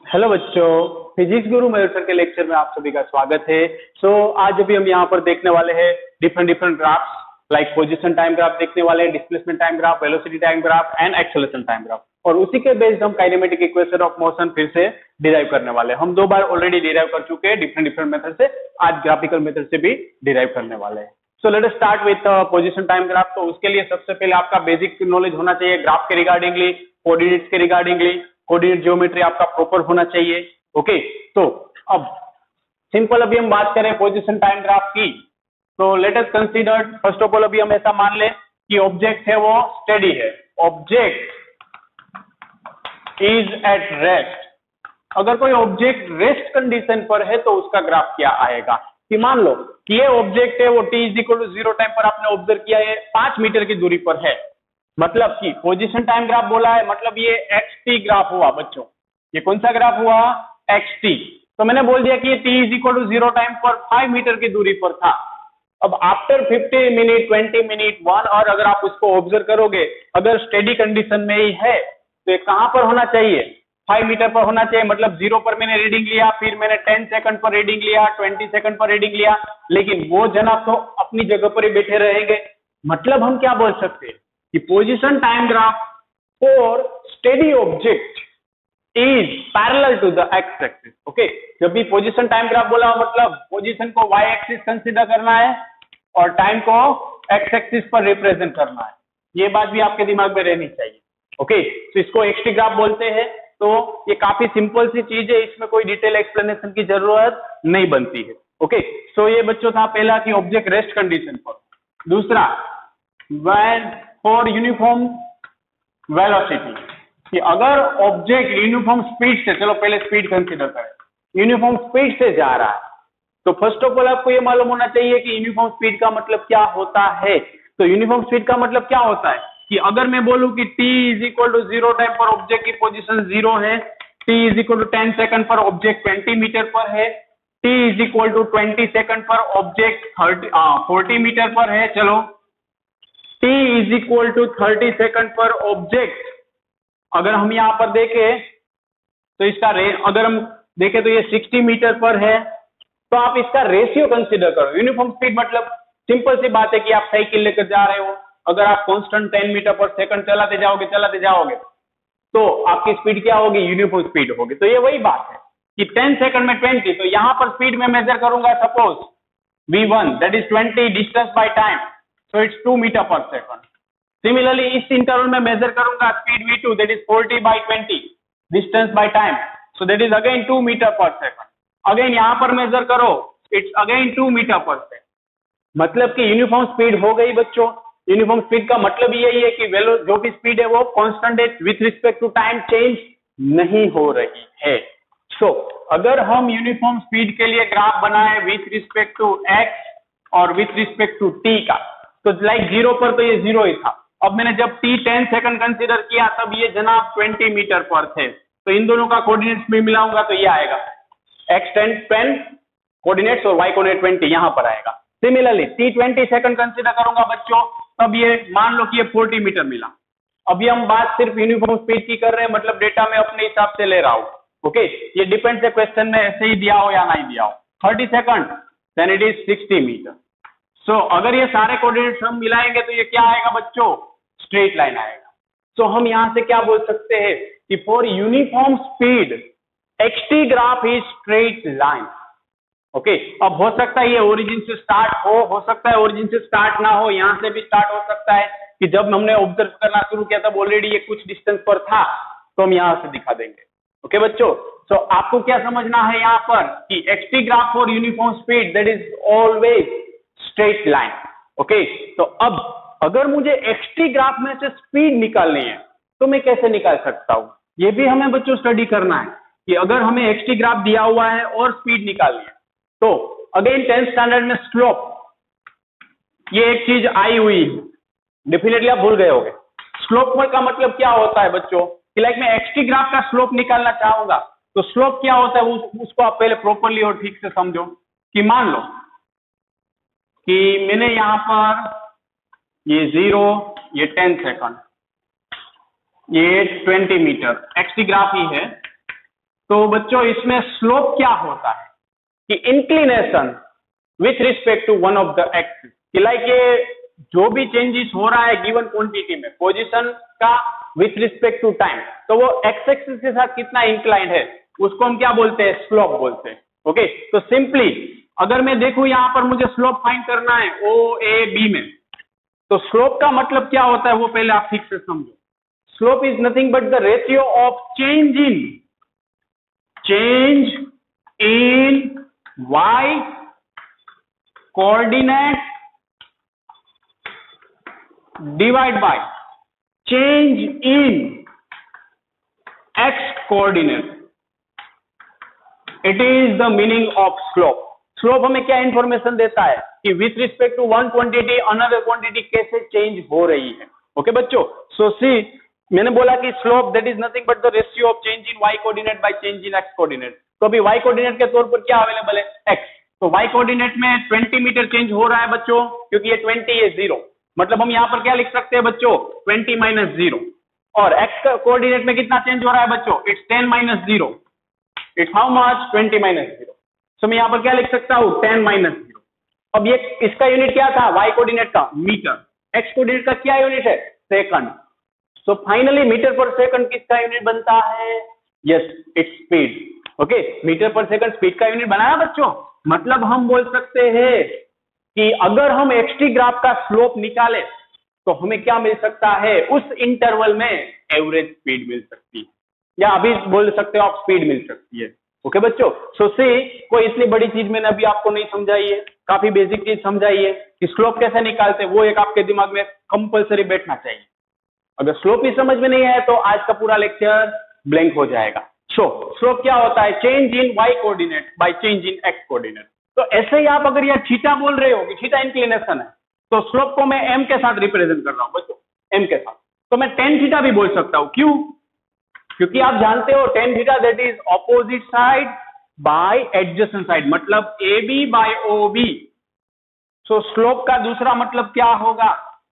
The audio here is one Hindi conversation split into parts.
हेलो बच्चों, फिजिक्स गुरु मयूर सर के लेक्चर में आप सभी का स्वागत है। आज अभी हम यहाँ पर देखने वाले हैं different different graphs like position time graph देखने वाले हैं, displacement time graph, velocity time graph and acceleration time graph, और उसी के बेस्ड हम काइनेमेटिक इक्वेशन ऑफ मोशन फिर से डिराइव करने वाले हैं। हम 2 बार ऑलरेडी डिराइव कर चुके हैं डिफरेंट डिफरेंट मेथड से, आज ग्राफिकल मेथड से भी डिराइव करने वाले हैं। सो let us start with position time graph. तो उसके लिए सबसे पहले आपका बेसिक नॉलेज होना चाहिए ग्राफ के रिगार्डिंगली, कोऑर्डिनेट्स के रिगार्डिंगली, कोऑर्डिनेट ज्योमेट्री आपका प्रॉपर होना चाहिए। ओके, तो अब सिंपल अभी हम बात करें पोजीशन टाइम ग्राफ की, तो let us consider first of all अभी हम ऐसा मान ले कि ऑब्जेक्ट है वो स्टेडी है, ऑब्जेक्ट इज एट रेस्ट। अगर कोई ऑब्जेक्ट रेस्ट कंडीशन पर है तो उसका ग्राफ क्या आएगा कि मान लो कि ये ऑब्जेक्ट है वो t=0 टाइम पर आपने ऑब्जर्व किया है 5 मीटर की दूरी पर है, मतलब कि पोजीशन टाइम ग्राफ बोला है, मतलब ये xt ग्राफ हुआ बच्चों। ये कौन सा ग्राफ हुआ? xt। तो मैंने बोल दिया कि ये t=0 टाइम पर 5 मीटर की दूरी पर था। अब आफ्टर 50 मिनट, 20 मिनट, 1 और अगर आप उसको ऑब्जर्व करोगे, अगर स्टेडी कंडीशन में ही है तो ये कहां पर होना चाहिए? 5 मीटर पर होना चाहिए। मतलब 0 पर मैंने रीडिंग लिया, फिर मैंने 10 सेकंड पर रीडिंग लिया, 20 सेकंड पर रीडिंग लिया, लेकिन वो जनाब तो अपनी जगह पर ही बैठे रहेंगे। मतलब हम क्या बोल सकते हैं कि position time graph for steady object is parallel to the X axis. Okay, जब भी पोजीशन टाइम ग्राफ बोला मतलब पोजीशन को वाई एक्सिस कंसीडर करना है और टाइम को एक्स एक्सिस पर रिप्रेजेंट करना है। ये बात भी आपके दिमाग में रहनी चाहिए। ओके, तो इसको एक्सटी ग्राफ बोलते हैं। तो ये काफी सिंपल सी चीज है, इसमें कोई डिटेल एक्सप्लेनेशन की जरूरत नहीं बनती है। ओके, सो ये बच्चों था पहला कि ऑब्जेक्ट रेस्ट कंडीशन पर। दूसरा, व्हेन फॉर यूनिफॉर्म वेलोसिटी, कि अगर ऑब्जेक्ट यूनिफॉर्म स्पीड से, चलो पहले स्पीड कंसीडर करें, यूनिफॉर्म स्पीड से जा रहा है, तो फर्स्ट ऑफ ऑल आपको ये मालूम होना चाहिए कि यूनिफॉर्म स्पीड का मतलब क्या होता है। तो यूनिफॉर्म स्पीड का मतलब क्या होता है कि अगर मैं बोलूं कि t=0 टाइम पर ऑब्जेक्ट की पोजीशन 0 है, t=10 सेकंड पर ऑब्जेक्ट 20 मीटर पर है, t=20 सेकंड पर ऑब्जेक्ट 40 मीटर पर है, चलो t=30 सेकंड पर ऑब्जेक्ट, अगर हम यहां पर देखें तो इसका अगर हम देखें तो ये 60 मीटर पर है, तो आप इसका रेशियो कंसीडर करो। यूनिफॉर्म स्पीड मतलब सिंपल सी बात है कि आप साइकिल लेकर जा रहे हो, अगर आप कांस्टेंट 10 मीटर पर सेकंड चलाते जाओगे तो आपकी स्पीड क्या होगी? यूनिफॉर्म स्पीड होगी। तो ये वही बात है कि 10 सेकंड में 20, तो यहां पर स्पीड में मेजर करूंगा suppose v1 that is 20 distance by time, so it's 2 metre per second. Similarly इस इंटरवल में मेजर करूंगा speed v2 that is 40 by 20 distance by time, so that is again 2 metre per second. Again यहां पर मेजर करो, it's again 2 metre per second. मतलब कि यूनिफॉर्म स्पीड हो गई बच्चों। यूनिफॉर्म स्पीड का मतलब यही है कि जो भी स्पीड है वो कांस्टेंट है, with respect to time change नहीं हो रही है। सो अगर हम यूनिफॉर्म स्पीड के लिए ग्राफ बनाए विथ रिस्पेक्ट टू एक्स और विथ रिस्पेक्ट टू टी का, तो लाइक 0 पर तो ये 0 ही था। अब मैंने जब t 10 सेकंड कंसीडर किया तब ये जनाब 20 मीटर पर थे, तो इन दोनों का कोऑर्डिनेट्स भी मिलाऊंगा तो ये आएगा x 10 कोऑर्डिनेट्स और y कोऑर्डिनेट 20 यहां पर आएगा। सिमिलरली t 20 सेकंड कंसीडर करूंगा बच्चों, तब ये मान लो कि ये 40 मीटर मिला। अभी हम बात सिर्फ यूनिफॉर्म स्पीड की कर रहे हैं, मतलब डेटा मैं अपने हिसाब से ले रहा हूं। ओके, ये डिपेंड है क्वेश्चन में ऐसे ही दिया हो या नहीं दिया हो। 30 second then it is 60 meter. सो अगर ये सारे कोऑर्डिनेट्स हम मिलाएंगे तो ये क्या आएगा बच्चों? स्ट्रेट लाइन आएगा। सो हम यहां से क्या बोल सकते हैं कि for uniform speed xt graph is straight line. Okay, अब हो सकता है ये ओरिजिन से स्टार्ट हो सकता है ओरिजिन से स्टार्ट ना हो, यहां से भी स्टार्ट हो सकता है कि जब हमने ऑब्जर्व करना शुरू किया तब ऑलरेडी ये कुछ डिस्टेंस पर था, तो हम यहां से दिखा देंगे। ओके बच्चों, सो आपको क्या समझना है यहां पर कि xt graph for uniform speed that is always straight line. Okay, तो अब अगर मुझे xt ग्राफ में से स्पीड निकालनी है तो मैं कैसे निकाल सकता हूं? ये भी हमें बच्चों स्टडी करना है कि अगर हमें xt ग्राफ दिया हुआ है और स्पीड निकालनी है, तो अगेन 10th स्टैंडर्ड में स्लोप, ये एक चीज आई हुई है, डेफिनेटली आप भूल गए होंगे। स्लोप का मतलब क्या होता है बच्चों कि लाइक मैं xt ग्राफ का स्लोप निकालना चाहूंगा, तो स्लोप क्या होता है उसको आप पहले प्रॉपरली और ठीक से समझो। कि मान लो कि मैंने यहां पर ये 0, ये 10 सेकंड, ये 20 मीटर xt ग्राफ ही है, तो बच्चों इसमें स्लोप क्या होता है कि inclination with respect to one of the axis, कि लाइक ये जो भी चेंजेस हो रहा है गिवन क्वांटिटी में पोजीशन का विथ रिस्पेक्ट टू टाइम, तो वो एक्स एक्सिस के साथ कितना इंक्लाइंड है उसको हम क्या बोलते हैं, स्लोप बोलते हैं। ओके, तो सिंपली अगर मैं देखूं यहां पर मुझे स्लोप फाइंड करना है ओ ए बी में, तो स्लोप का मतलब क्या होता है वो पहले आप ठीक से समझो। Slope is nothing but the ratio of change in y coordinate divide by change in x coordinate. It is the meaning of slope. Slope हमें क्या इंफॉर्मेशन देता है कि with respect to one quantity another quantity कैसे चेंज हो रही है। ओके बच्चों, सो सी मैंने बोला कि slope that is nothing but the ratio of change in y coordinate by change in x coordinate. तो अभी y कोऑर्डिनेट के तौर पर क्या अवेलेबल है, x। तो y कोऑर्डिनेट में 20 मीटर चेंज हो रहा है बच्चों, क्योंकि ये 20 ये 0, मतलब हम यहाँ पर क्या लिख सकते हैं बच्चों 20 माइनस 0। और x कोऑर्डिनेट में कितना चेंज हो रहा है बच्चों, it's 10 minus 0, it's how much 20 minus 0। तो मैं यहाँ पर क्या लिख सकता हूँ 10 माइनस 0। अब ये इसका यूनिट क्या था, y कोऑर्डिनेट का मीटर, x कोऑर्डिनेट का क्या यूनिट है, second. So finally metre per second किसका यूनिट बनता है, yes it's speed. Okay, metre per second speed का यूनिट बनाया बच्चों। मतलब हम बोल सकते हैं कि अगर हम एक्सटी ग्राफ का स्लोप निकाले तो हमें क्या मिल सकता है, उस इंटरवल में एवरेज स्पीड मिल सकती है, या अभी बोल सकते हो आप स्पीड मिल सकती है। ओके बच्चों, सो सी कोई इतनी बड़ी चीज मैंने अभी आपको नहीं समझाई है, काफी बेसिक चीज समझाई है कि स्लोप कैसे निकालते हैं, वो एक आपके दिमाग में कंपलसरी बैठना चाहिए। अगर स्लोप ही समझ में नहीं आया तो आज का पूरा लेक्चर ब्लैंक हो जाएगा। सो स्लोप क्या होता है, change in y coordinate by change in x coordinate. तो ऐसे ही आप अगर यहाँ थीटा बोल रहे हो कि थीटा इंक्लिनेशन है, तो स्लोप को मैं m के साथ रिप्रेजेंट कर रहा हूं बच्चों, m के साथ। तो मैं tan थीटा भी बोल सकता हूं, क्यों, क्योंकि आप जानते हो tan theta that is opposite side by adjacent side, मतलब AB by OB। So slope का दूसरा मतलब क्या होगा,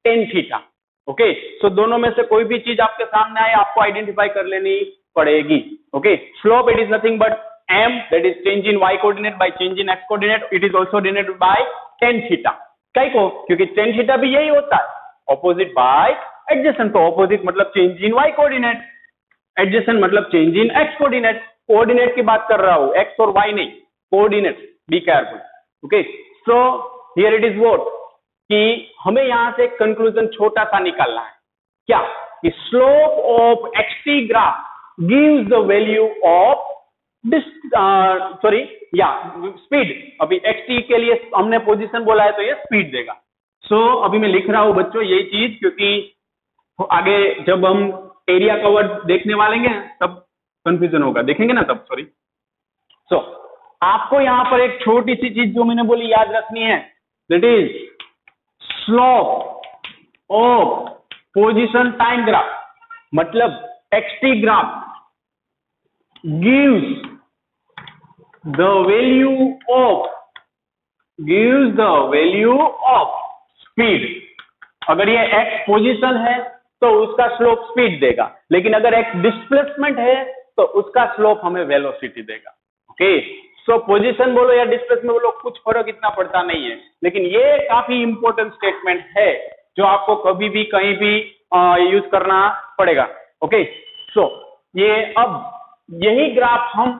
tan थीटा। ओके, सो दोनों में से कोई भी चीज आपके सामने आए आपको आइडेंटिफाई कर लेनी पड़ेगी। Okay, slope it is nothing but m that is change in y coordinate by change in x coordinate, it is also denoted by tan theta. कई को, क्योंकि tan थीटा भी यही होता है, ऑपोजिट बाय एडजेसेंट। तो ऑपोजिट मतलब change in y coordinate, adjacent मतलब change in x coordinate. Coordinate की बात कर रहा हूं, x और y नहीं, coordinate, be careful. Okay, so here it is what कि हमें यहां से कंक्लूजन छोटा सा निकालना है, क्या कि slope of XT graph gives the value of speed. अभी एक्सटी के लिए हमने पोजीशन बोला है तो ये स्पीड देगा। सो अभी मैं लिख रहा हूं बच्चों यही चीज, क्योंकि आगे जब हम एरिया कवर देखने वाले हैं तब कंफ्यूजन होगा, देखेंगे ना तब, सॉरी। सो आपको यहां पर एक छोटी सी चीज जो मैंने बोली याद रखनी है, that is slope of position time graph, मतलब XT graph gives the value of speed। अगर ये x पोजीशन है तो उसका स्लोप स्पीड देगा, लेकिन अगर x डिस्प्लेसमेंट है तो उसका स्लोप हमें वेलोसिटी देगा। ओके, सो पोजीशन बोलो या डिस्प्लेसमेंट बोलो कुछ फर्क इतना पड़ता नहीं है, लेकिन ये काफी इंपॉर्टेंट स्टेटमेंट है जो आपको कभी भी कहीं भी यूज करना पड़ेगा। ओके, सो ये अब यही ग्राफ हम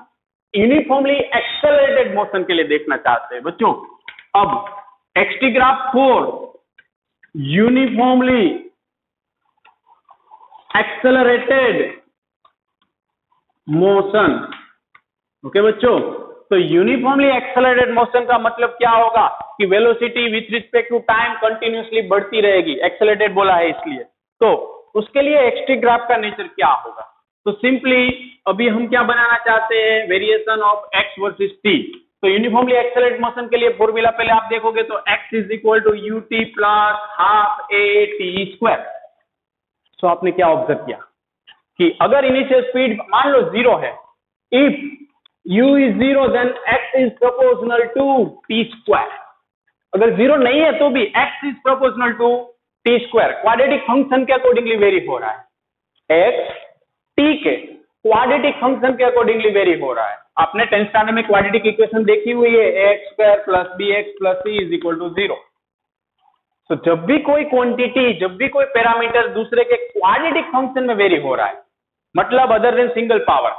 यूनिफॉर्मली एक्सेलरेटेड मोशन के लिए देखना चाहते हैं बच्चों। अब XT graph for uniformly accelerated motion. Okay बच्चों, तो यूनिफॉर्मली एक्सेलरेटेड मोशन का मतलब क्या होगा कि velocity with respect to time continuously बढ़ती रहेगी, एक्सेलरेटेड बोला है इसलिए। तो उसके लिए एक्सटी ग्राफ का नेचर क्या होगा, तो सिंपली अभी हम क्या बनाना चाहते हैं, variation of x versus t। तो यूनिफॉर्मली एक्सेलरेटेड मोशन के लिए फॉर्मूला पहले आप देखोगे तो x is equal to ut plus half a t square. So आपने क्या ऑब्जर्व किया कि अगर इनिशियल स्पीड मान लो 0 है, if u is 0 then x is proportional to t square. अगर 0 नहीं है तो भी x is proportional to t square, quadratic function के अकॉर्डिंगली वेरी हो रहा है, x t के क्वाड्रेटिक फंक्शन के अकॉर्डिंगली वेरी हो रहा है। आपने 10th स्टैंडर्ड में क्वाड्रेटिक इक्वेशन देखी हुई है, X square plus B X plus C is equal to 0। तो जब भी कोई क्वांटिटी, जब भी कोई पैरामीटर दूसरे के क्वाड्रेटिक फंक्शन में वेरी हो रहा है, मतलब अदर देन सिंगल पावर,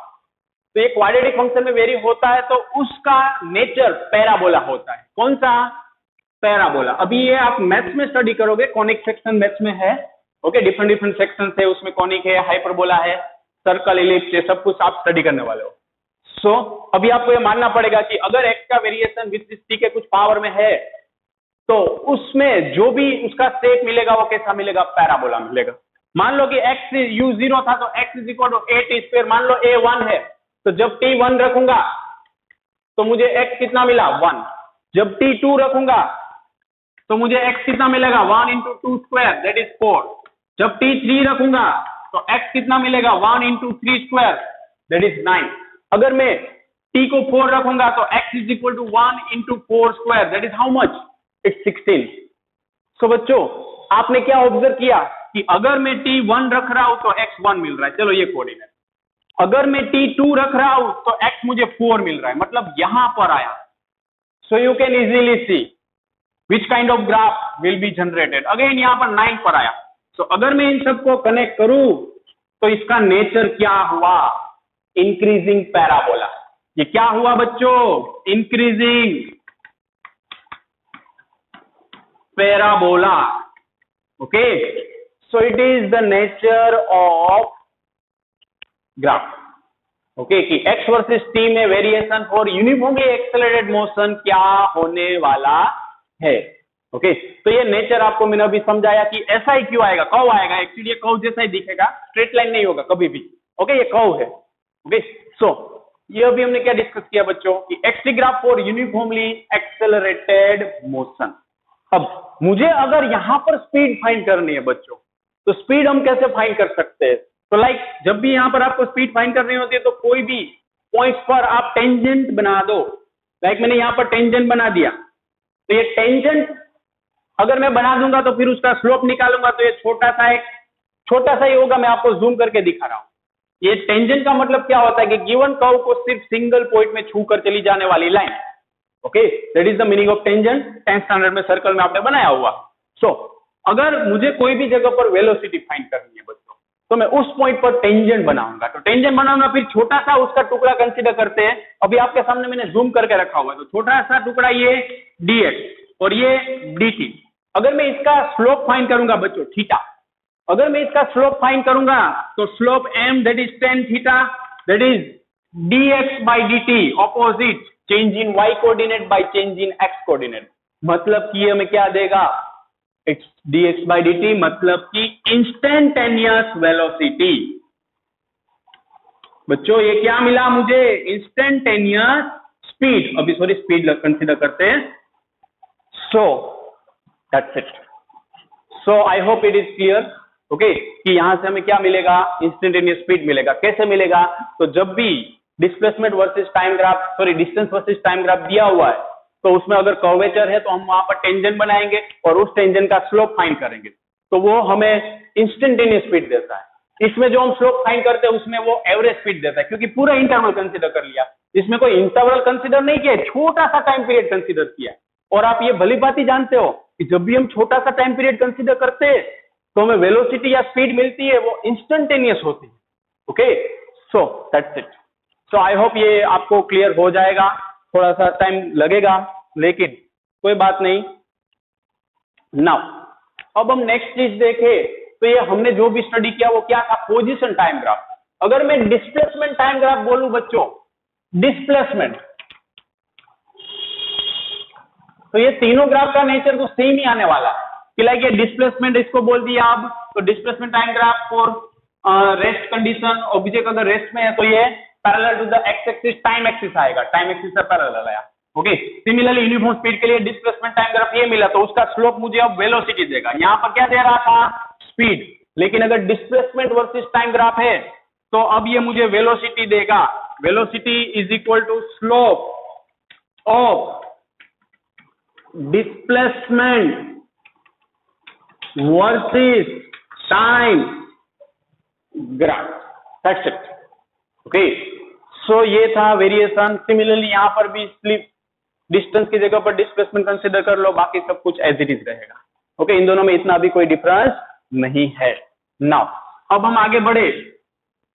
तो ये क्वाड्रेटिक फंक्शन में वेरी होता है तो उसका नेचर पैराबोला होता है। कौन सा? पैराबोला। अभी ये आप मैथ्स में स्टडी करोगे, कॉनिक सेक्शन मैथ्स में है, ओके, डिफरेंट डिफरेंट सेक्शन है, उसमें कॉनिक है, हाइपरबोला है, सर्कल, इलिप्स, ये सब कुछ आप स्टडी करने वाले हो। सो अभी आपको ये मानना पड़ेगा कि अगर एक्स का वेरिएशन विथ टी के कुछ पावर में है तो उसमें जो भी उसका शेप मिलेगा वो कैसा मिलेगा? पैराबोला मिलेगा। मान लो कि एक्स यू 0 था तो X is equal to A T square, मान लो ए 1 है तो जब टी 1 रखूंगा तो मुझे एक्स कितना मिला? 1। जब टी 2 रखूंगा तो मुझे एक्स कितना मिलेगा? 1 इंटू 2 स्क्वायर दैट इज 4। जब टी 3 रखूंगा तो एक्स कितना मिलेगा? 1 इंटू 3 स्क्वायर दैट इज 9। अगर मैं टी को 4 रखूंगा तो X is equal to 1 into 4 square that is how much? It's 16। So बच्चों आपने क्या ऑब्जर्व किया कि अगर मैं टी 1 रख रहा हूं तो एक्स 1 मिल रहा है, चलो ये कोऑर्डिनेट। अगर मैं टी 2 रख रहा हूं तो एक्स मुझे 4 मिल रहा है, मतलब यहां पर आया। So you can easily C which kind of graph will be generated. Again यहां पर 9 पर आया। सो अगर मैं इन सबको कनेक्ट करूं तो इसका नेचर क्या हुआ? Increasing parabola. ये क्या हुआ बच्चों? Increasing parabola. Okay, so it is the nature of graph. Okay, कि एक्स वर्सेस टी में variation for uniformly accelerated motion क्या होने वाला है। ओके, तो ये नेचर आपको मैंने अभी समझाया कि ऐसा ही क्यों आएगा, कर्व आएगा। एक्चुअली ये कर्व जैसा ही दिखेगा, स्ट्रेट लाइन नहीं होगा कभी भी। ओके, ये कर्व है। ओके, सो ये अभी हमने क्या डिस्कस किया बच्चों कि x graph for uniformly accelerated motion. अब मुझे अगर यहां पर स्पीड फाइंड करनी है बच्चों, तो स्पीड हम कैसे फाइंड कर सकते हैं? तो लाइक जब भी यहां पर आपको स्पीड फाइंड करनी होती है तो कोई भी पॉइंट्स पर आप टेंजेंट बना दो। लाइक मैंने यहां पर टेंजेंट बना दिया, तो ये टेंजेंट अगर मैं बना दूंगा तो फिर उसका स्लोप निकालूंगा तो ये छोटा सा ही होगा। मैं आपको जूम करके दिखा रहा हूं। ये टेंजेंट का मतलब क्या होता है कि गिवन कर्व को सिर्फ सिंगल पॉइंट में छू कर चली जाने वाली line. Okay, that is the meaning of tangent. 10th standard में सर्कल में आपने बनाया हुआ। सो अगर मुझे कोई भी जगह पर वेलोसिटी फाइंड करनी है बच्चों, तो मैं उस पॉइंट पर टेंजेंट बनाऊंगा। तो टेंजेंट बनाऊंगा, फिर छोटा सा उसका टुकड़ा कंसीडर करते हैं। अभी आपके सामने मैंने जूम करके रखा हुआ है, तो छोटा सा टुकड़ा ये dx और ये dt। अगर मैं इसका स्लोप फाइंड करूंगा बच्चों, थीटा, अगर मैं इसका स्लोप फाइंड करूंगा तो slope m that is tan theta that is dx by dt opposite change in y coordinate by change in x coordinate. मतलब कि ये हमें क्या देगा? इट्स dx by dt, मतलब कि इंस्टेंटेनियस वेलोसिटी। बच्चों ये क्या मिला मुझे? Instantaneous speed. अभी सॉरी स्पीड कंसीडर करते हैं। So that's it. So I hope it is clear. Okay, कि यहां से हमें क्या मिलेगा? इंस्टेंटेनियस स्पीड मिलेगा। कैसे मिलेगा? तो जब भी displacement versus time graph, sorry distance versus time graph दिया हुआ है तो उसमें अगर कर्वेचर है तो हम वहां पर टेंजेंट बनाएंगे और उस टेंजेंट का स्लोप फाइंड करेंगे, तो वो हमें इंस्टेंटेनियस स्पीड देता है। इसमें जो हम स्लोप फाइंड करते हैं उसमें वो एवरेज स्पीड देता है, क्योंकि पूरा इंटरवल कंसीडर कर लिया। इसमें कोई इंटरवल कंसीडर नहीं किया, छोटा सा टाइम पीरियड कंसीडर किया। और आप ये भली बात ही जानते हो कि जब भी हम छोटा सा टाइम पीरियड कंसीडर करते हैं तो हमें वेलोसिटी या स्पीड मिलती है, वो इंस्टेंटेनियस होती है। Okay, so that's it. So I hope ये आपको क्लियर हो जाएगा। थोड़ा सा टाइम लगेगा लेकिन कोई बात नहीं। नाउ अब हम नेक्स्ट चीज देखें तो ये हमने जो भी स्टडी किया वो क्या था? Position time graph. अगर मैं डिस्प्लेसमेंट टाइम ग्राफ बोलूं बच्चों, डिस्प्लेसमेंट, तो ये तीनों ग्राफ का नेचर तो सेम ही आने वाला है कि लाइक ये डिस्प्लेसमेंट इसको बोल दिया अब, तो displacement time graph for rest condition, object अगर रेस्ट में है तो ये parallel to the X axis time axis आएगा, टाइम एक्सिस से पैरेलल आया। ओके, सिमिलरली यूनिफॉर्म स्पीड के लिए डिस्प्लेसमेंट टाइम ग्राफ ये मिला, तो उसका स्लोप मुझे अब वेलोसिटी देगा। यहां पर क्या दे रहा था? स्पीड। लेकिन अगर डिस्प्लेसमेंट वर्सेस टाइम ग्राफ है तो अब ये मुझे वेलोसिटी देगा। Velocity is equal to slope of displacement versus time graph. That's it. Okay, so ये था वेरिएशन। सिमिलरली यहाँ पर भी स्लिप डिस्टेंस की जगह पर डिस्प्लेसमेंट कंसीडर कर लो, बाकी सब कुछ एज इट इज रहेगा। ओके, इन दोनों में इतना भी कोई डिफरेंस नहीं है। नाउ अब हम आगे बढ़े,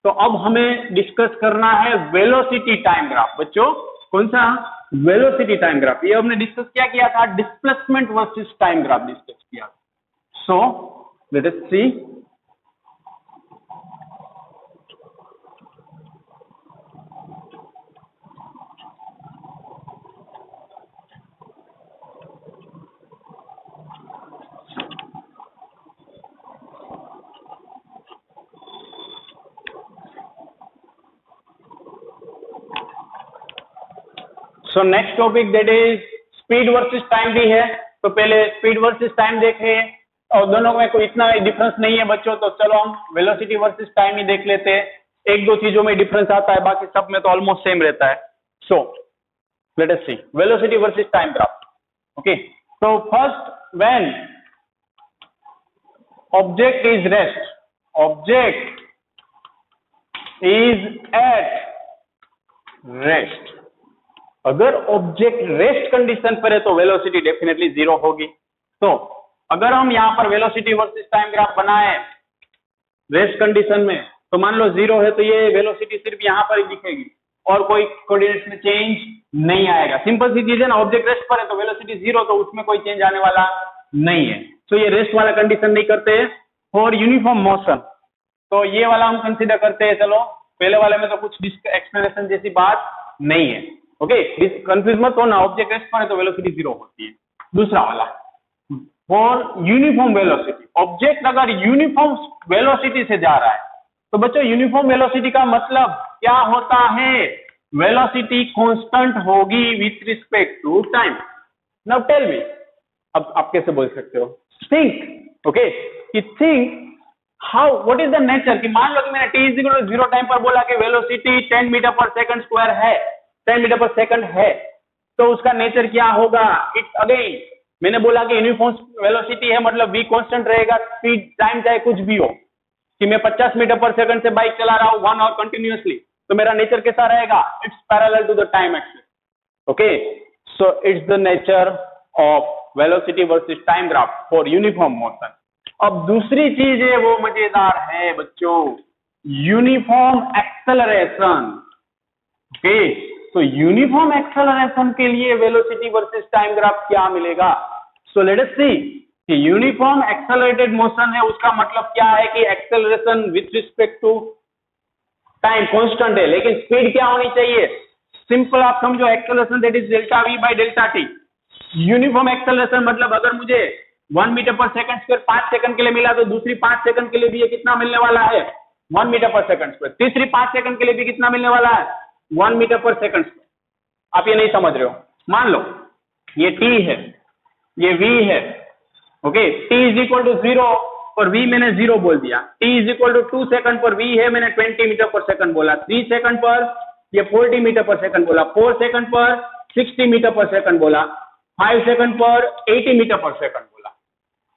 तो अब हमें डिस्कस करना है वेलोसिटी टाइम ग्राफ। बच्चों कौन सा? Velocity time graph. ये हमने डिस्कस क्या किया था? Displacement versus time graph discuss किया। So let us see. So next topic that is speed versus time भी है। तो पहले स्पीड वर्सेस टाइम देखे, और दोनों में कोई इतना डिफरेंस नहीं है बच्चों, तो चलो हम वेलोसिटी वर्सेस टाइम ही देख लेते हैं। एक दो चीजों में डिफरेंस आता है, बाकी सब में तो ऑलमोस्ट सेम रहता है। So let us see velocity versus time graph. Okay, so first when object is at rest, अगर ऑब्जेक्ट रेस्ट कंडीशन पर है तो वेलोसिटी डेफिनेटली जीरो होगी। तो अगर हम यहाँ पर वेलोसिटी वर्सेस टाइम ग्राफ बनाए रेस्ट कंडीशन में, तो मान लो जीरो है तो ये वेलोसिटी सिर्फ यहाँ पर ही दिखेगी और कोई कोऑर्डिनेट्स में चेंज नहीं आएगा। सिंपल सी चीज है ना, ऑब्जेक्ट रेस्ट पर है तो वेलोसिटी जीरो, तो उसमें कोई चेंज आने वाला नहीं है। तो ये रेस्ट वाला कंडीशन नहीं करते। फॉर यूनिफॉर्म मोशन तो ये वाला हम कंसीडर करते हैं। चलो पहले वाले में तो कुछ एक्सप्लेनेशन जैसी बात नहीं है। ओके, कंफ्यूज मत होना, ऑब्जेक्ट रेस्ट पर है तो वेलोसिटी जीरो होती है। दूसरा वाला फॉर यूनिफॉर्म वेलोसिटी, ऑब्जेक्ट अगर यूनिफॉर्म वेलोसिटी से जा रहा है, तो बच्चों यूनिफॉर्म वेलोसिटी का मतलब क्या होता है? वेलोसिटी कांस्टेंट होगी with respect to time. Now tell me, अब आप कैसे बोल सकते हो? थिंक, ओके, कि think how, what is the nature, कि मान लो कि मैंने t is equal to 0 time पर बोला कि velocity 10 meter per second square है, 10 मीटर पर सेकंड है, तो उसका नेचर क्या होगा? इट्स अगेन, मैंने बोला कि यूनिफॉर्म वेलोसिटी है मतलब v कांस्टेंट रहेगा, स्पीड टाइम चाहे कुछ भी हो, कि मैं 50 मीटर पर सेकंड से बाइक चला रहा हूं 1 आवर कंटिन्यूअसली, तो मेरा नेचर कैसा रहेगा? It's parallel to the time axis. Okay, so it's the nature of velocity versus time graph for uniform motion. अब दूसरी चीज है वो मजेदार है बच्चों, यूनिफॉर्म एक्सेलरेशन। ओके, तो यूनिफॉर्म एक्सेलरेशन के लिए वेलोसिटी वर्सेस टाइम ग्राफ क्या मिलेगा? सो लेट अस सी कि यूनिफॉर्म एक्सेलरेटेड मोशन है, उसका मतलब क्या है कि acceleration with respect to time constant है, लेकिन स्पीड क्या होनी चाहिए? सिंपल आप समझो, acceleration that is delta v by delta t. Uniform acceleration मतलब अगर मुझे 1 metre per second square 5 second के लिए मिला, तो दूसरी 5 सेकंड के लिए भी ये कितना मिलने वाला है? 1 मीटर पर सेकंड स्क्वायर। तीसरी 5 सेकंड के लिए भी कितना मिलने वाला है? 1 मीटर पर सेकंड स्क्वायर। आप ये नहीं समझ रहे हो। मान लो ये t है, ये v है। Okay, t is equal to 0 पर v मैंने 0 बोल दिया। t is equal to 2 second पर v है, मैंने 20 मीटर पर सेकंड बोला। 3 सेकंड पर ये 40 मीटर पर सेकंड बोला। 4 सेकंड पर 60 मीटर पर सेकंड बोला। 5 सेकंड पर 80 मीटर पर सेकंड बोला।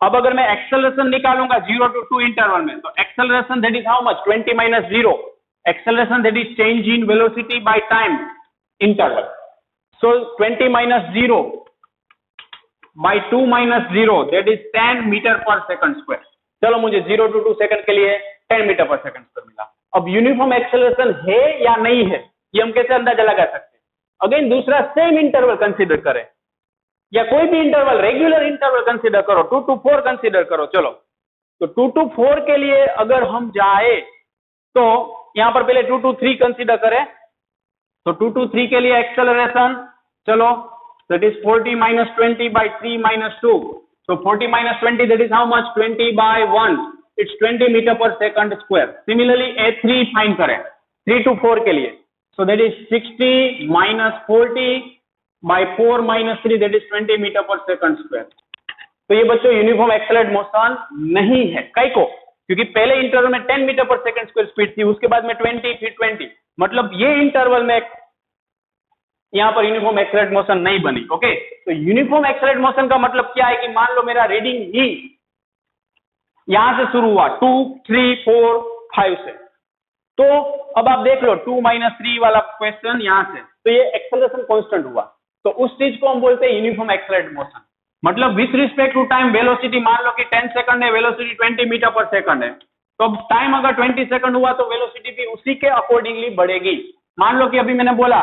अब अगर मैं एक्सेलरेशन निकालूंगा 0 to 2 इंटरवल में, तो acceleration that is how much? 20 minus 0। Acceleration that is change in velocity by time interval. So 20 minus 0 by 2 minus 0 that is 10 meter per second square. चलो मुझे 0 to 2 सेकंड के लिए 10 मीटर पर सेकंड स्क्वायर मिला। अब यूनिफॉर्म एक्सेलरेशन है या नहीं है, ये हम कैसे अंदाजा लगा सकते हैं? अगेन दूसरा सेम इंटरवल कंसीडर करें, या कोई भी इंटरवल, रेगुलर इंटरवल कंसीडर करो, 2 to 4 कंसीडर करो। चलो तो 2 to 4 के लिए अगर हम जाए, तो यहां पर पहले 2 to 3 कंसीडर करें, तो 2 to 3 के लिए एक्सेलरेशन, चलो that is 40 minus 20 by 3 minus 2, so 40 minus 20 that is how much? 20 by 1, it's 20 meter per second square। Similarly A3 find करें 3 to 4 के लिए, so that is 60 minus 40 by 4 minus 3 that is 20 meter per second square। तो ये बच्चों यूनिफॉर्म एक्सेलरेटेड मोशन नहीं है। कई को? क्योंकि पहले इंटरवल में 10 meter per second square speed थी, उसके बाद में 20, फिर 20, मतलब ये इंटरवल में यहां पर यूनिफॉर्म एक्सेलरेटेड मोशन नहीं बनी। ओके, तो यूनिफॉर्म एक्सेलरेटेड मोशन का मतलब क्या है कि मान लो मेरा रीडिंग ही यहां से शुरू हुआ 2, 3, 4, 5 से, तो अब आप देख लो 2 - 3 वाला क्वेश्चन यहां से, तो ये एक्सेलरेशन कांस्टेंट हुआ, तो उस चीज को हम बोलते हैं यूनिफॉर्म एक्सेलरेटेड मोशन। मतलब with respect to time velocity मान लो कि 10 सेकंड है, वेलोसिटी 20 मीटर पर सेकंड है, तो अब टाइम अगर 20 सेकंड हुआ तो वेलोसिटी भी उसी के अकॉर्डिंगली बढ़ेगी। मान लो कि अभी मैंने बोला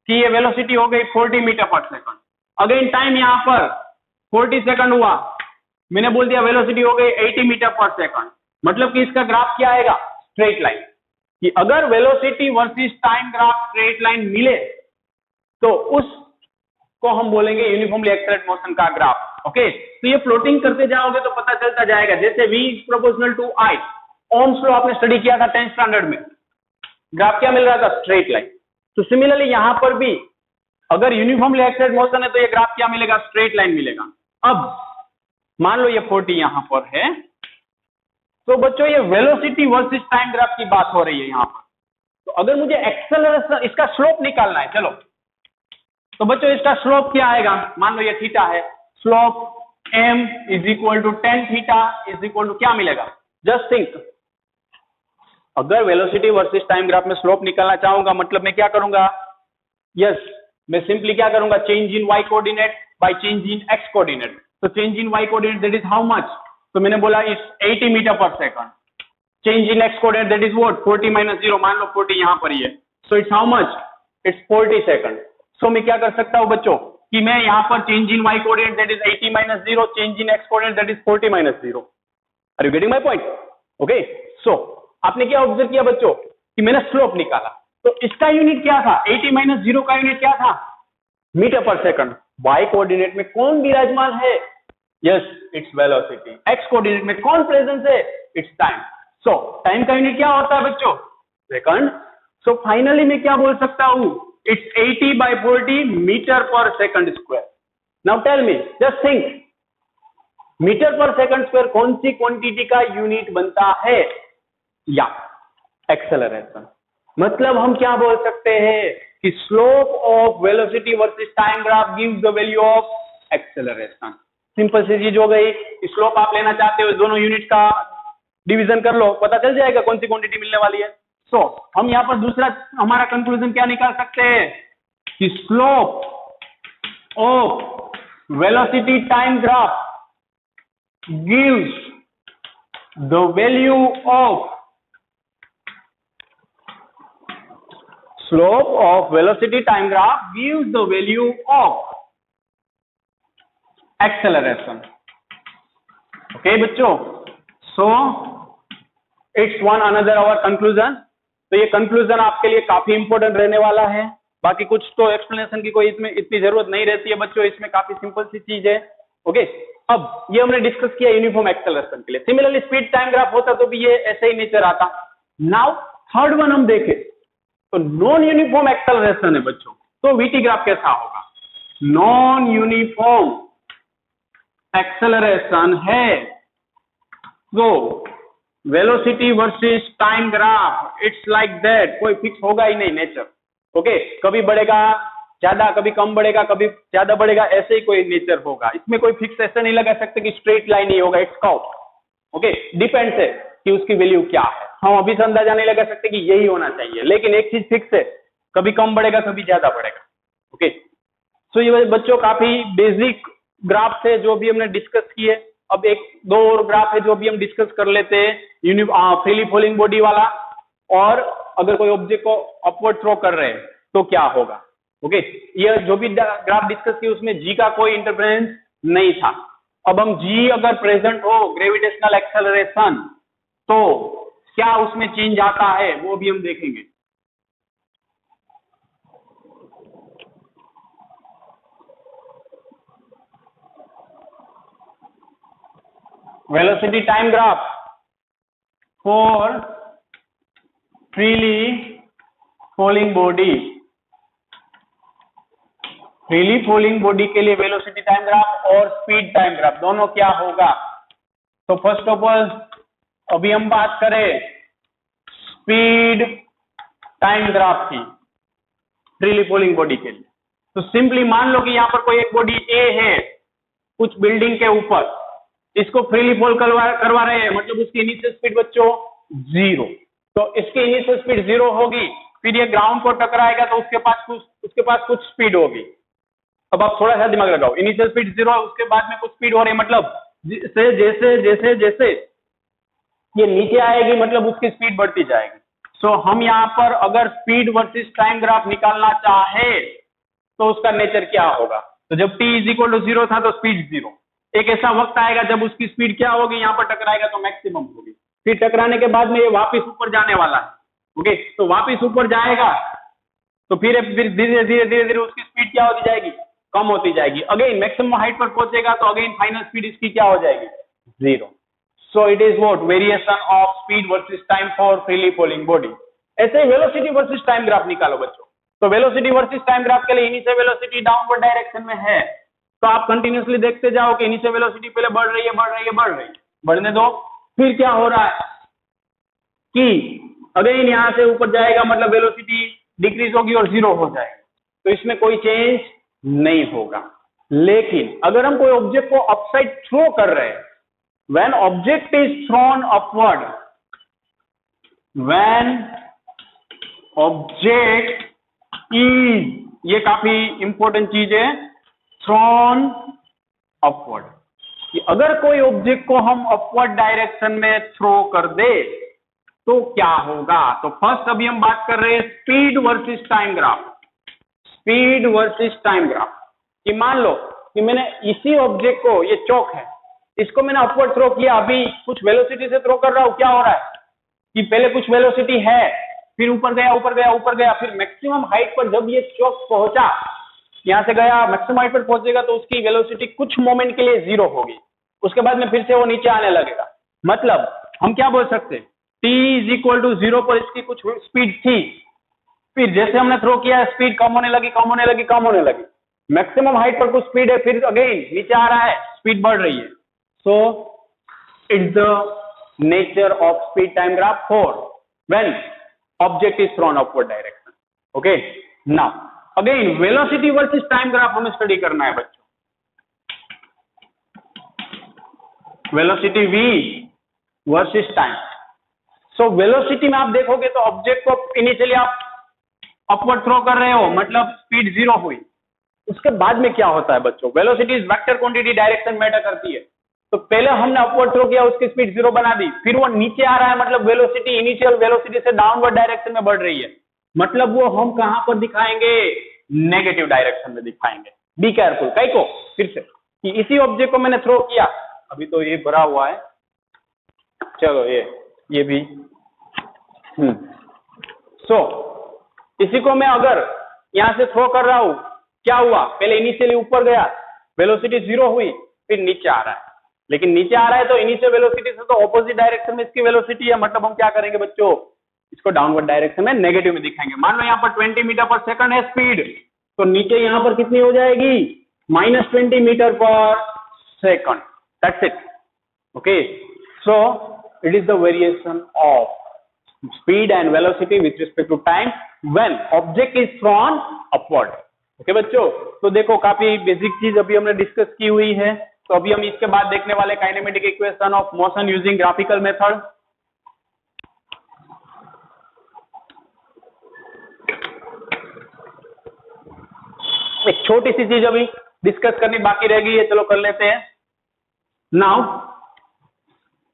कि ये वेलोसिटी हो गई 40 metre per second, again time यहाँ पर 40 सेकंड हुआ, मैंने बोल दिया वेलोसिटी हो गई 80 मीटर पर सेकंड, मतलब कि इसका ग्राफ क्या आएगा, स्ट्रेट लाइन। कि अगर velocity versus time graph straight line मिले तो उसको हम बोलेंगे यूनिफॉर्मली एक्सेलरेटेड मोशन का ग्राफ। ओके, तो ये प्लॉटिंग करते जाओगे तो पता चलता जाएगा, जैसे V proportional to I, Ohm's law आपने स्टडी किया था 10th स्टैंडर्ड में, ग्राफ क्या मिल रहा था, स्ट्रेट लाइन। तो सिमिलरली यहां पर भी अगर यूनिफॉर्मली एक्सेलरेटेड मोशन है तो ये ग्राफ क्या मिलेगा, स्ट्रेट लाइन मिलेगा। अब मान लो ये 40 यहां पर है, तो बच्चों ये वेलोसिटी वर्सेस टाइम ग्राफ की बात हो रही है यहां पर। तो अगर मुझे एक्सेलरेशन इसका स्लोप निकालना है, चलो तो बच्चों इसका स्लोप क्या आएगा, मान लो ये थीटा है, स्लोप m = tan थीटा = क्या मिलेगा, जस्ट थिंक। अगर वेलोसिटी वर्सेस टाइम ग्राफ में स्लोप निकालना चाहूंगा, मतलब मैं क्या करूंगा, यस मैं सिंपली क्या करूंगा, change in y coordinate by change in x coordinate. तो change in y coordinate that is how much, तो मैंने बोला it's 80 metre per second, change in x coordinate that is what 40 - 0, मान लो 40 यहां पर ही है, so it's how much, it's 40 second. So मैं क्या कर सकता हूं बच्चों कि मैं यहां पर change in y coordinate that is 80 - 0, change in x coordinate that is 40 - 0। Are you getting my point? Okay, so आपने क्या ऑब्जर्व किया बच्चों कि मैंने स्लोप निकाला, तो इसका यूनिट क्या था, 80 - 0 का यूनिट क्या था, metre per second. y coordinate में कौन विराजमान है, yes its velocity. x coordinate में कौन प्रेजेंस है, इट्स टाइम। सो टाइम का यूनिट क्या होता है बच्चों, सेकंड। सो फाइनली मैं क्या बोल सकता हूं, it's 80/40 meter per second square. Now tell me, just think, meter per second square कौन सी क्वांटिटी का यूनिट बनता है, या एक्सेलरेशन। मतलब हम क्या बोल सकते हैं कि slope of velocity versus time graph gives the value of acceleration. Simple सी चीज हो गई, स्लोप आप लेना चाहते हो, दोनों यूनिट का डिवीजन कर लो, पता चल जाएगा कौन सी क्वांटिटी मिलने वाली है। सो हम यहां पर दूसरा हमारा कंक्लूजन क्या निकाल सकते हैं कि slope of velocity time graph gives the value of slope of velocity time graph gives the value of acceleration. Okay बच्चों, so it's one another our conclusion। तो ये कंक्लूजन आपके लिए काफी इंपॉर्टेंट रहने वाला है, बाकी कुछ तो एक्सप्लेनेशन की कोई इसमें इतनी जरूरत नहीं रहती है बच्चों, इसमें काफी सिंपल सी चीज है। ओके, अब ये हमने डिस्कस किया यूनिफॉर्म एक्सेलरेशन के लिए। सिमिलरली स्पीड टाइम ग्राफ होता तो भी ये ऐसे ही नेचर आता। नाउ थर्ड वन हम देखें तो नॉन यूनिफॉर्म एक्सेलरेशन है बच्चों, तो वीटी ग्राफ कैसा होगा, नॉन यूनिफॉर्म एक्सेलरेशन है तो velocity versus time graph it's like that, कोई फिक्स होगा ही नहीं नेचर। ओके, कभी बढ़ेगा ज्यादा, कभी कम बढ़ेगा, कभी ज्यादा बढ़ेगा, ऐसे ही कोई नेचर होगा, इसमें कोई फिक्स ऐसे नहीं लगा सकते कि स्ट्रेट लाइन ही होगा, इट्स कर्व। ओके, डिपेंड्स है कि उसकी वैल्यू क्या है, हम अभी से अंदाजा नहीं लगा सकते कि यही होना चाहिए, लेकिन एक चीज फिक्स है, कभी कम बढ़ेगा कभी ज्यादा बढ़ेगा। ओके, सो ये बच्चों काफी बेसिक ग्राफ थे जो भी हमने डिस्कस किए। अब एक दो और ग्राफ है जो भी हम डिस्कस कर लेते हैं, फ्रीली फॉलिंग बॉडी वाला, और अगर कोई ऑब्जेक्ट को अपवर्ड थ्रो कर रहे हैं तो क्या होगा। ओके, ये जो भी ग्राफ डिस्कस किए उसमें जी का कोई इंटरफेरेंस नहीं था। अब हम जी अगर प्रेजेंट हो ग्रेविटेशनल एक्सेलरेशन तो क्या उसमें चेंज आता है वो भी हम देखेंगे। Velocity time graph for freely falling body, freely falling body के लिए वेलोसिटी टाइम ग्राफ और स्पीड टाइम ग्राफ दोनों क्या होगा। तो फर्स्ट ऑफ ऑल अभी हम बात करें स्पीड टाइम ग्राफ की फ्रीली फॉलिंग बॉडी के लिए, तो सिंपली मान लो कि यहां पर कोई एक बॉडी ए है कुछ बिल्डिंग के ऊपर, इसको फ्रीली फॉल करवा रहे हैं, मतलब उसकी इनिशियल स्पीड बच्चों 0। तो इसकी इनिशियल स्पीड 0 होगी, फिर ये ग्राउंड को टकराएगा तो उसके पास कुछ स्पीड होगी। अब आप थोड़ा सा दिमाग लगाओ, इनिशियल स्पीड 0, उसके बाद में कुछ स्पीड हो रही है, मतलब जैसे जैसे ये नीचे आएगी मतलब उसकी स्पीड बढ़ती जाएगी। सो हम यहाँ पर अगर स्पीड वर्सेस टाइम ग्राफ निकालना चाहे तो उसका नेचर क्या होगा? तो जब t इज इक्वल टू 0 था तो स्पीड 0, एक ऐसा वक्त आएगा जब उसकी स्पीड क्या होगी, यहाँ पर टकराएगा तो मैक्सिमम होगी, फिर टकराने के बाद में ये वापस ऊपर जाने वाला है। ओके, तो वापस ऊपर जाएगा तो फिर धीरे धीरे उसकी स्पीड क्या होती जाएगी? कम होती जाएगी। अगेन मैक्सिमम हाइट पर पहुंचेगा तो अगेन फाइनल स्पीड इसकी क्या हो जाएगी? 0। सो it is what? Variation of speed versus time for freely falling body. ऐसे वेलोसिटी वर्सेस टाइम ग्राफ निकालो बच्चों। तो वेलोसिटी वर्सेस टाइम ग्राफ के लिए इनिशियल वेलोसिटी डाउनवर्ड डायरेक्शन में है, तो आप कंटिन्यूअसली देखते जाओ कि इनिशियल वेलोसिटी पहले बढ़ रही है, बढ़ने दो। फिर क्या हो रहा है कि अगेन यहां से ऊपर जाएगा मतलब वेलोसिटी डिक्रीज होगी और 0 हो जाएगा, तो इसमें कोई चेंज नहीं होगा। लेकिन अगर हम कोई ऑब्जेक्ट को अपसाइड थ्रो कर रहे हैं, when object is throne upward, when object is, ये काफी इंपॉर्टेंट चीज है, थ्रोन अपवर्ड, कि अगर कोई ऑब्जेक्ट को हम अपवर्ड डायरेक्शन में थ्रो कर दे तो क्या होगा? तो फर्स्ट अभी हम बात कर रहे हैं speed versus time graph. Speed versus time graph कि मान लो कि मैंने इसी ऑब्जेक्ट को, ये चौक है, इसको मैंने अपवर्ड थ्रो किया, अभी कुछ वेलोसिटी से थ्रो कर रहा हूं, क्या हो रहा है कि पहले कुछ वेलोसिटी है, फिर ऊपर गया, फिर मैक्सिमम हाइट पर जब ये चौक पहुंचा, यहां से गया मैक्सिमम हाइट पर पहुंचेगा तो उसकी वेलोसिटी कुछ मोमेंट के लिए 0 होगी, उसके बाद में फिर से वो नीचे आने लगेगा। मतलब हम क्या बोल सकते हैं, t इज इक्वल टू 0 पर इसकी कुछ स्पीड थी, फिर जैसे हमने थ्रो किया स्पीड कम होने लगी, मैक्सिमम हाइट पर कुछ स्पीड है, फिर अगेन नीचे आ रहा है, स्पीड बढ़ रही है। So it's the nature of speed time graph for when object is throne upward direction. Okay, now again velocity versus time graph हमें स्टडी करना है बच्चों। Velocity v versus time. So velocity में आप देखोगे तो ऑब्जेक्ट को इनिशियली आप अपवर्ड थ्रो कर रहे हो, मतलब स्पीड 0 हुई, उसके बाद में क्या होता है बच्चों? Velocity is vector quantity, direction matter करती है। तो पहले हमने अपवर्ड थ्रो किया, उसकी स्पीड 0 बना दी, फिर वो नीचे आ रहा है, मतलब वेलोसिटी इनिशियल वेलोसिटी से डाउनवर्ड डायरेक्शन में बढ़ रही है, मतलब वो हम कहां पर दिखाएंगे? नेगेटिव डायरेक्शन में दिखाएंगे। Be careful. कई को फिर से कि इसी ऑब्जेक्ट को मैंने थ्रो किया, अभी तो ये भरा हुआ है, चलो ये भी सो इसी को मैं अगर यहां से थ्रो कर रहा हूं, क्या हुआ? पहले इनिशियली ऊपर गया, वेलोसिटी 0 हुई, फिर नीचे आ रहा है, लेकिन नीचे आ रहा है तो इनिशियल वेलोसिटी से तो ऑपोजिट डायरेक्शन में इसकी वेलोसिटी है, मतलब हम क्या करेंगे बच्चों? इसको डाउनवर्ड डायरेक्शन में नेगेटिव में दिखाएंगे। मान लो यहाँ पर 20 मीटर पर सेकंड है स्पीड, तो नीचे यहाँ पर कितनी हो जाएगी? -20 metre per second. That's it. Okay, so it is the variation of speed and velocity with respect to time when object is thrown upward। Okay बच्चों, तो देखो काफी बेसिक चीज अभी हमने डिस्कस की हुई है। तो अभी हम इसके बाद देखने वाले kinematic equation of motion using graphical method. एक छोटी सी चीज अभी डिस्कस करनी बाकी रह गई है, चलो कर लेते हैं। Now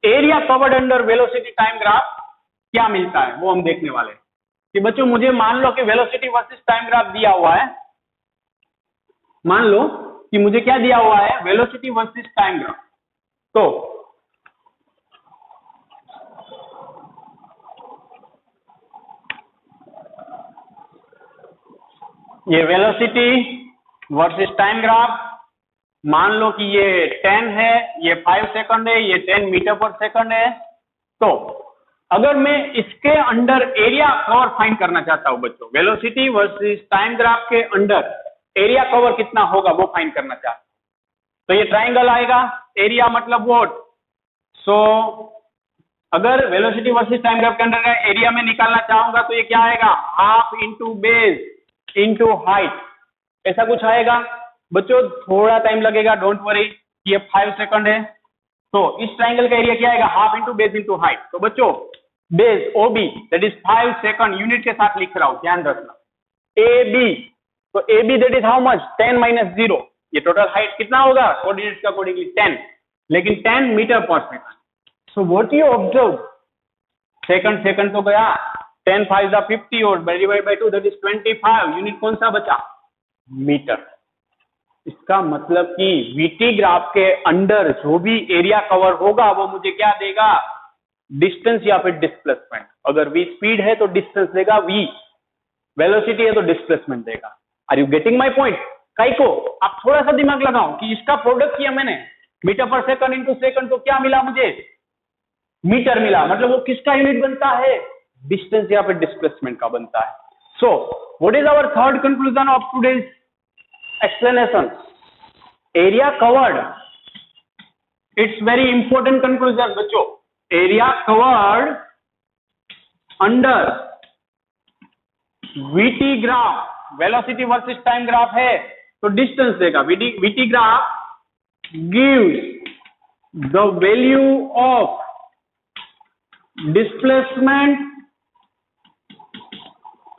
area covered under velocity time graph क्या मिलता है वो हम देखने वाले हैं। कि बच्चों मुझे मान लो कि वेलोसिटी वर्सेस टाइम ग्राफ दिया हुआ है, मान लो कि मुझे क्या दिया हुआ है? Velocity versus time graph. तो ये वेलोसिटी वर्सेस टाइम ग्राफ, मान लो कि ये 10 है, ये 5 सेकंड है, ये 10 मीटर पर सेकंड है। तो अगर मैं इसके अंडर एरिया कवर फाइंड करना चाहता हूं बच्चों, वेलोसिटी वर्सेस टाइम ग्राफ के अंडर एरिया कवर कितना होगा वो फाइंड करना चाहता हूं, तो ये ट्राइंगल आएगा, एरिया मतलब व्हाट? सो अगर वेलोसिटी वर्सेस टाइम ग्राफ के अंडर का एरिया में निकालना चाहूंगा तो ये क्या आएगा? Half into base into height, ऐसा कुछ आएगा बच्चों। थोड़ा टाइम लगेगा, डोंट वरी, ये 5 सेकंड है। तो इस ट्राइंगल का एरिया क्या आएगा? Half into base into height. तो बच्चों base OB that is 5 second unit के साथ लिख रहा हूं, ध्यान रखना। AB, तो AB that is how much 10 minus 0, ये टोटल हाइट कितना होगा कोऑर्डिनेट्स का अकॉर्डिंगली 10, लेकिन 10 meter per second. So what you observe, second तो गया, 10 5 दा 50 और divide bye 2 that is 25, unit कौन सा बचा, मीटर। इसका मतलब कि VT ग्राफ के अंडर जो भी एरिया कवर होगा वो मुझे क्या देगा, डिस्टेंस या फिर डिस्प्लेसमेंट। अगर V स्पीड है तो डिस्टेंस देगा, V वेलोसिटी है तो डिस्प्लेसमेंट देगा। Are you getting my point? काई को आप थोड़ा सा दिमाग लगाओ कि इसका प्रोडक्ट किया मैंने, metre per second into second, तो क्या मिला मुझे, मीटर मिला। मतलब वो किसका यूनिट बनता है, डिस्टेंस या फिर डिस्प्लेसमेंट का बनता है। So what is our third conclusion of today's explanation, area covered, it's very important conclusion बच्चों, area covered under VT graph, velocity versus time graph है तो डिस्टेंस देगा, VT graph gives the value of displacement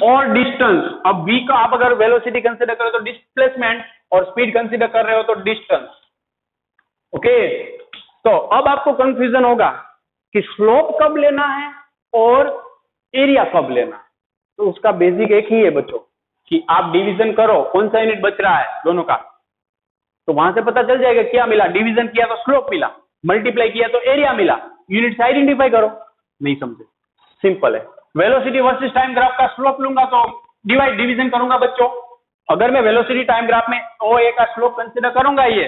और डिस्टेंस। अब V का आप अगर वेलोसिटी कंसीडर करो तो डिस्प्लेसमेंट, और स्पीड कंसीडर कर रहे हो तो डिस्टेंस। ओके, तो अब आपको कंफ्यूजन होगा कि स्लोप कब लेना है और एरिया कब लेना है। तो उसका बेसिक एक ही है बच्चों कि आप डिवीजन करो, कौन सा यूनिट बच रहा है दोनों का, तो वहां से पता चल जाएगा क्या मिला, डिवीजन किया तो स्लोप मिला, मल्टीप्लाई किया तो एरिया मिला, यूनिट से आइडेंटिफाई करो। नहीं समझे, सिंपल है। वेलोसिटी वर्सेस टाइम ग्राफ का स्लोप लूंगा तो डिवीजन करूंगा बच्चों। अगर मैं वेलोसिटी टाइम ग्राफ में OA का स्लोप कंसीडर करूंगा ये,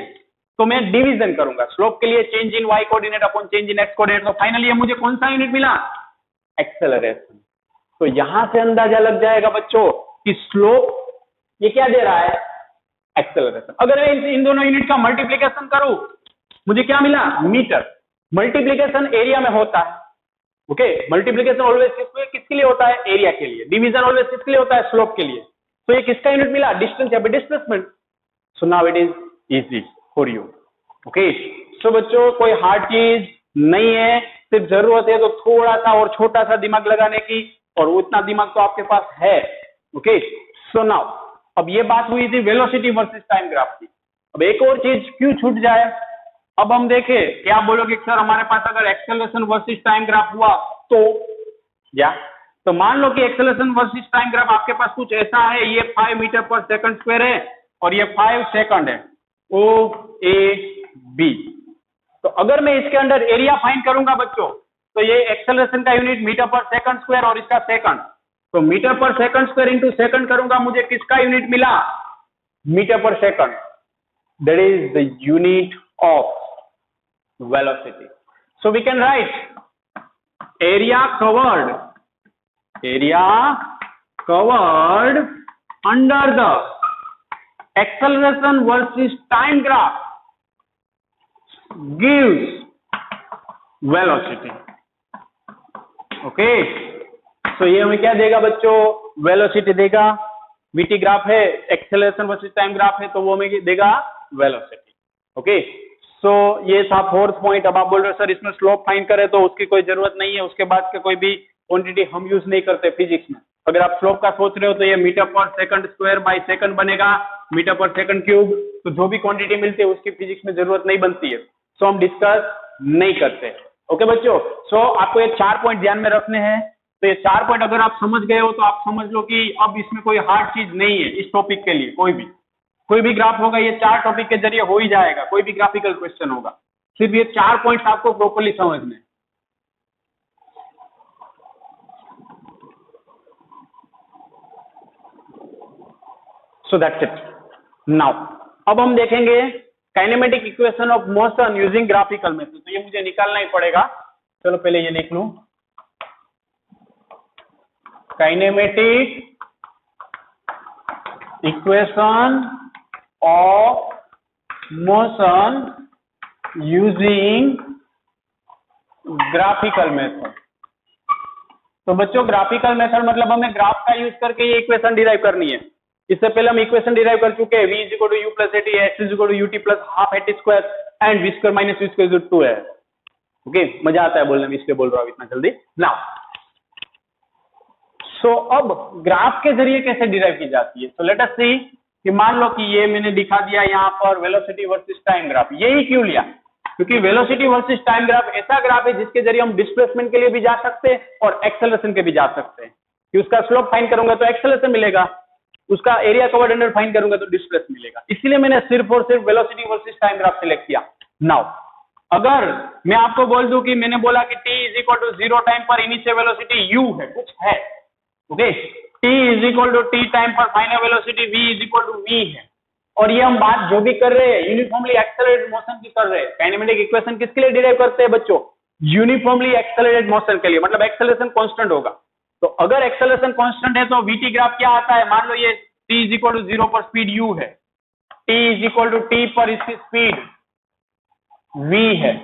तो मैं डिवीजन करूंगा स्लोप के लिए, change in Y coordinate upon change in X coordinate, तो फाइनली ये मुझे कौन सा यूनिट मिला, एक्सेलरेशन। तो यहां से अंदाजा लग जाएगा बच्चों कि स्लोप ये क्या दे रहा है, एक्सेलरेशन। अगर मैं इन दोनों यूनिट का मल्टीप्लीकेशन करूं, मुझे क्या मिला, मीटर। मल्टीप्लीकेशन एरिया में होता है, ओके, मल्टीप्लीकेशन ऑलवेज किसके लिए होता है, एरिया के लिए। डिवीजन ऑलवेज किसके लिए होता है, स्लोप के लिए। तो ये किसका यूनिट मिला, डिस्टेंस या फिर displacement. So now it is easy for you. Okay, so बच्चों कोई हार्ड चीज नहीं है, सिर्फ जरूरत है तो थोड़ा सा और छोटा सा दिमाग लगाने की, और उतना दिमाग तो आपके पास है। ओके, सो नाउ अब ये बात हुई थी वेलोसिटी वर्सेस टाइम ग्राफ की। अब एक और चीज क्यों छूट जाए, अब हम देखें, क्या बोलोगे सर हमारे पास अगर एक्सेलरेशन वर्सेस टाइम ग्राफ हुआ तो, या तो मान लो कि एक्सेलरेशन वर्सेस टाइम ग्राफ आपके पास कुछ ऐसा है, ये 5 मीटर पर सेकंड स्क्वायर है और ये 5 सेकंड है, OAB। तो अगर मैं इसके अंदर एरिया फाइंड करूंगा बच्चों, तो ये एक्सेलरेशन का unit metre per second square और इसका सेकंड, तो metre per second square into second करूंगा, मुझे किसका यूनिट मिला, metre per second, that is the unit of velocity. So we can write area covered under the acceleration versus time graph gives velocity. Okay, so ये हमें क्या देगा बच्चों, velocity देगा। VT ग्राफ है, acceleration versus time ग्राफ है, तो वो हमें देगा velocity. Okay, सो ये था फोर्थ पॉइंट। अब आप बोल रहे हो सर इसमें स्लोप फाइंड करें तो उसकी कोई जरूरत नहीं है, उसके बाद के कोई भी क्वांटिटी हम यूज नहीं करते फिजिक्स में। अगर आप स्लोप का सोच रहे हो तो ये metre per second square by second बनेगा, मीटर पर सेकंड क्यूब, तो जो भी क्वांटिटी मिलती है उसकी फिजिक्स में जरूरत नहीं बनती है, सो हम डिस्कस नहीं करते। ओके बच्चों, सो आपको ये 4 पॉइंट ध्यान में रखने हैं। तो ये 4 पॉइंट अगर आप समझ गए हो तो आप समझ लो कि अब इसमें कोई हार्ड चीज नहीं है इस टॉपिक के लिए। कोई भी ग्राफ होगा ये 4 टॉपिक के जरिए हो ही जाएगा, कोई भी ग्राफिकल क्वेश्चन होगा, सिर्फ ये 4 पॉइंट्स आपको प्रॉपर्ली समझने। So that's it. नाउ अब हम देखेंगे kinematic equation of motion using graphical method. तो ये मुझे निकालना ही पड़ेगा, चलो पहले ये लिख लूं, kinematic equation of motion using graphical method। तो बच्चों ग्राफिकल मेथड मतलब हमें ग्राफ का यूज करके ये इक्वेशन डिराइव करनी है। इससे पहले हम इक्वेशन डिराइव कर चुके हैं, v = u + at, x = ut + ½ at square and v² - v² 2 है। ओके, मजा आता है बोलने में इसलिए बोल रहा हूँ इतना जल्दी। नाउ सो अब ग्राफ के जरिए कैसे डिराइव की जाती है? सो लेट अस सी कि मान लो कि ये मैंने दिखा दिया यहाँ पर वेलोसिटी वर्सेस टाइम ग्राफ। यही क्यों लिया? क्योंकि वेलोसिटी वर्सेस टाइम ग्राफ ऐसा ग्राफ है जिसके जरिए हम डिस्प्लेसमेंट के लिए भी जा सकते हैं और एक्सेलरेशन के भी जा सकते हैं। कि उसका स्लोप फाइंड करूंगा तो एक्सेलरेशन मिलेगा, उसका एरिया कवर्ड अंडर फाइंड करूंगा तो डिस्प्लेसमेंट मिलेगा। इसीलिए मैंने सिर्फ और सिर्फ velocity versus time graph select किया। नाउ अगर मैं आपको बोल दूं कि मैंने बोला कि t is equal to 0 time पर इनिशियल वेलोसिटी u है, कुछ है, okay, t is equal to t time पर final velocity v is equal to v है, और ये हम बात जो भी कर रहे हैं यूनिफॉर्मली एक्सेलरेटेड मोशन की कर रहे हैं। काइनेमेटिक इक्वेशन किसके लिए डिराइव करते हैं बच्चों? यूनिफॉर्मली एक्सेलरेटेड मोशन के लिए, मतलब एक्सेलरेशन कांस्टेंट होगा। तो अगर एक्सेलरेशन कांस्टेंट है तो vt ग्राफ क्या आता है? मान लो ये t इज इक्वल टू 0 पर स्पीड u है, t is equal to t पर इसकी स्पीड v है।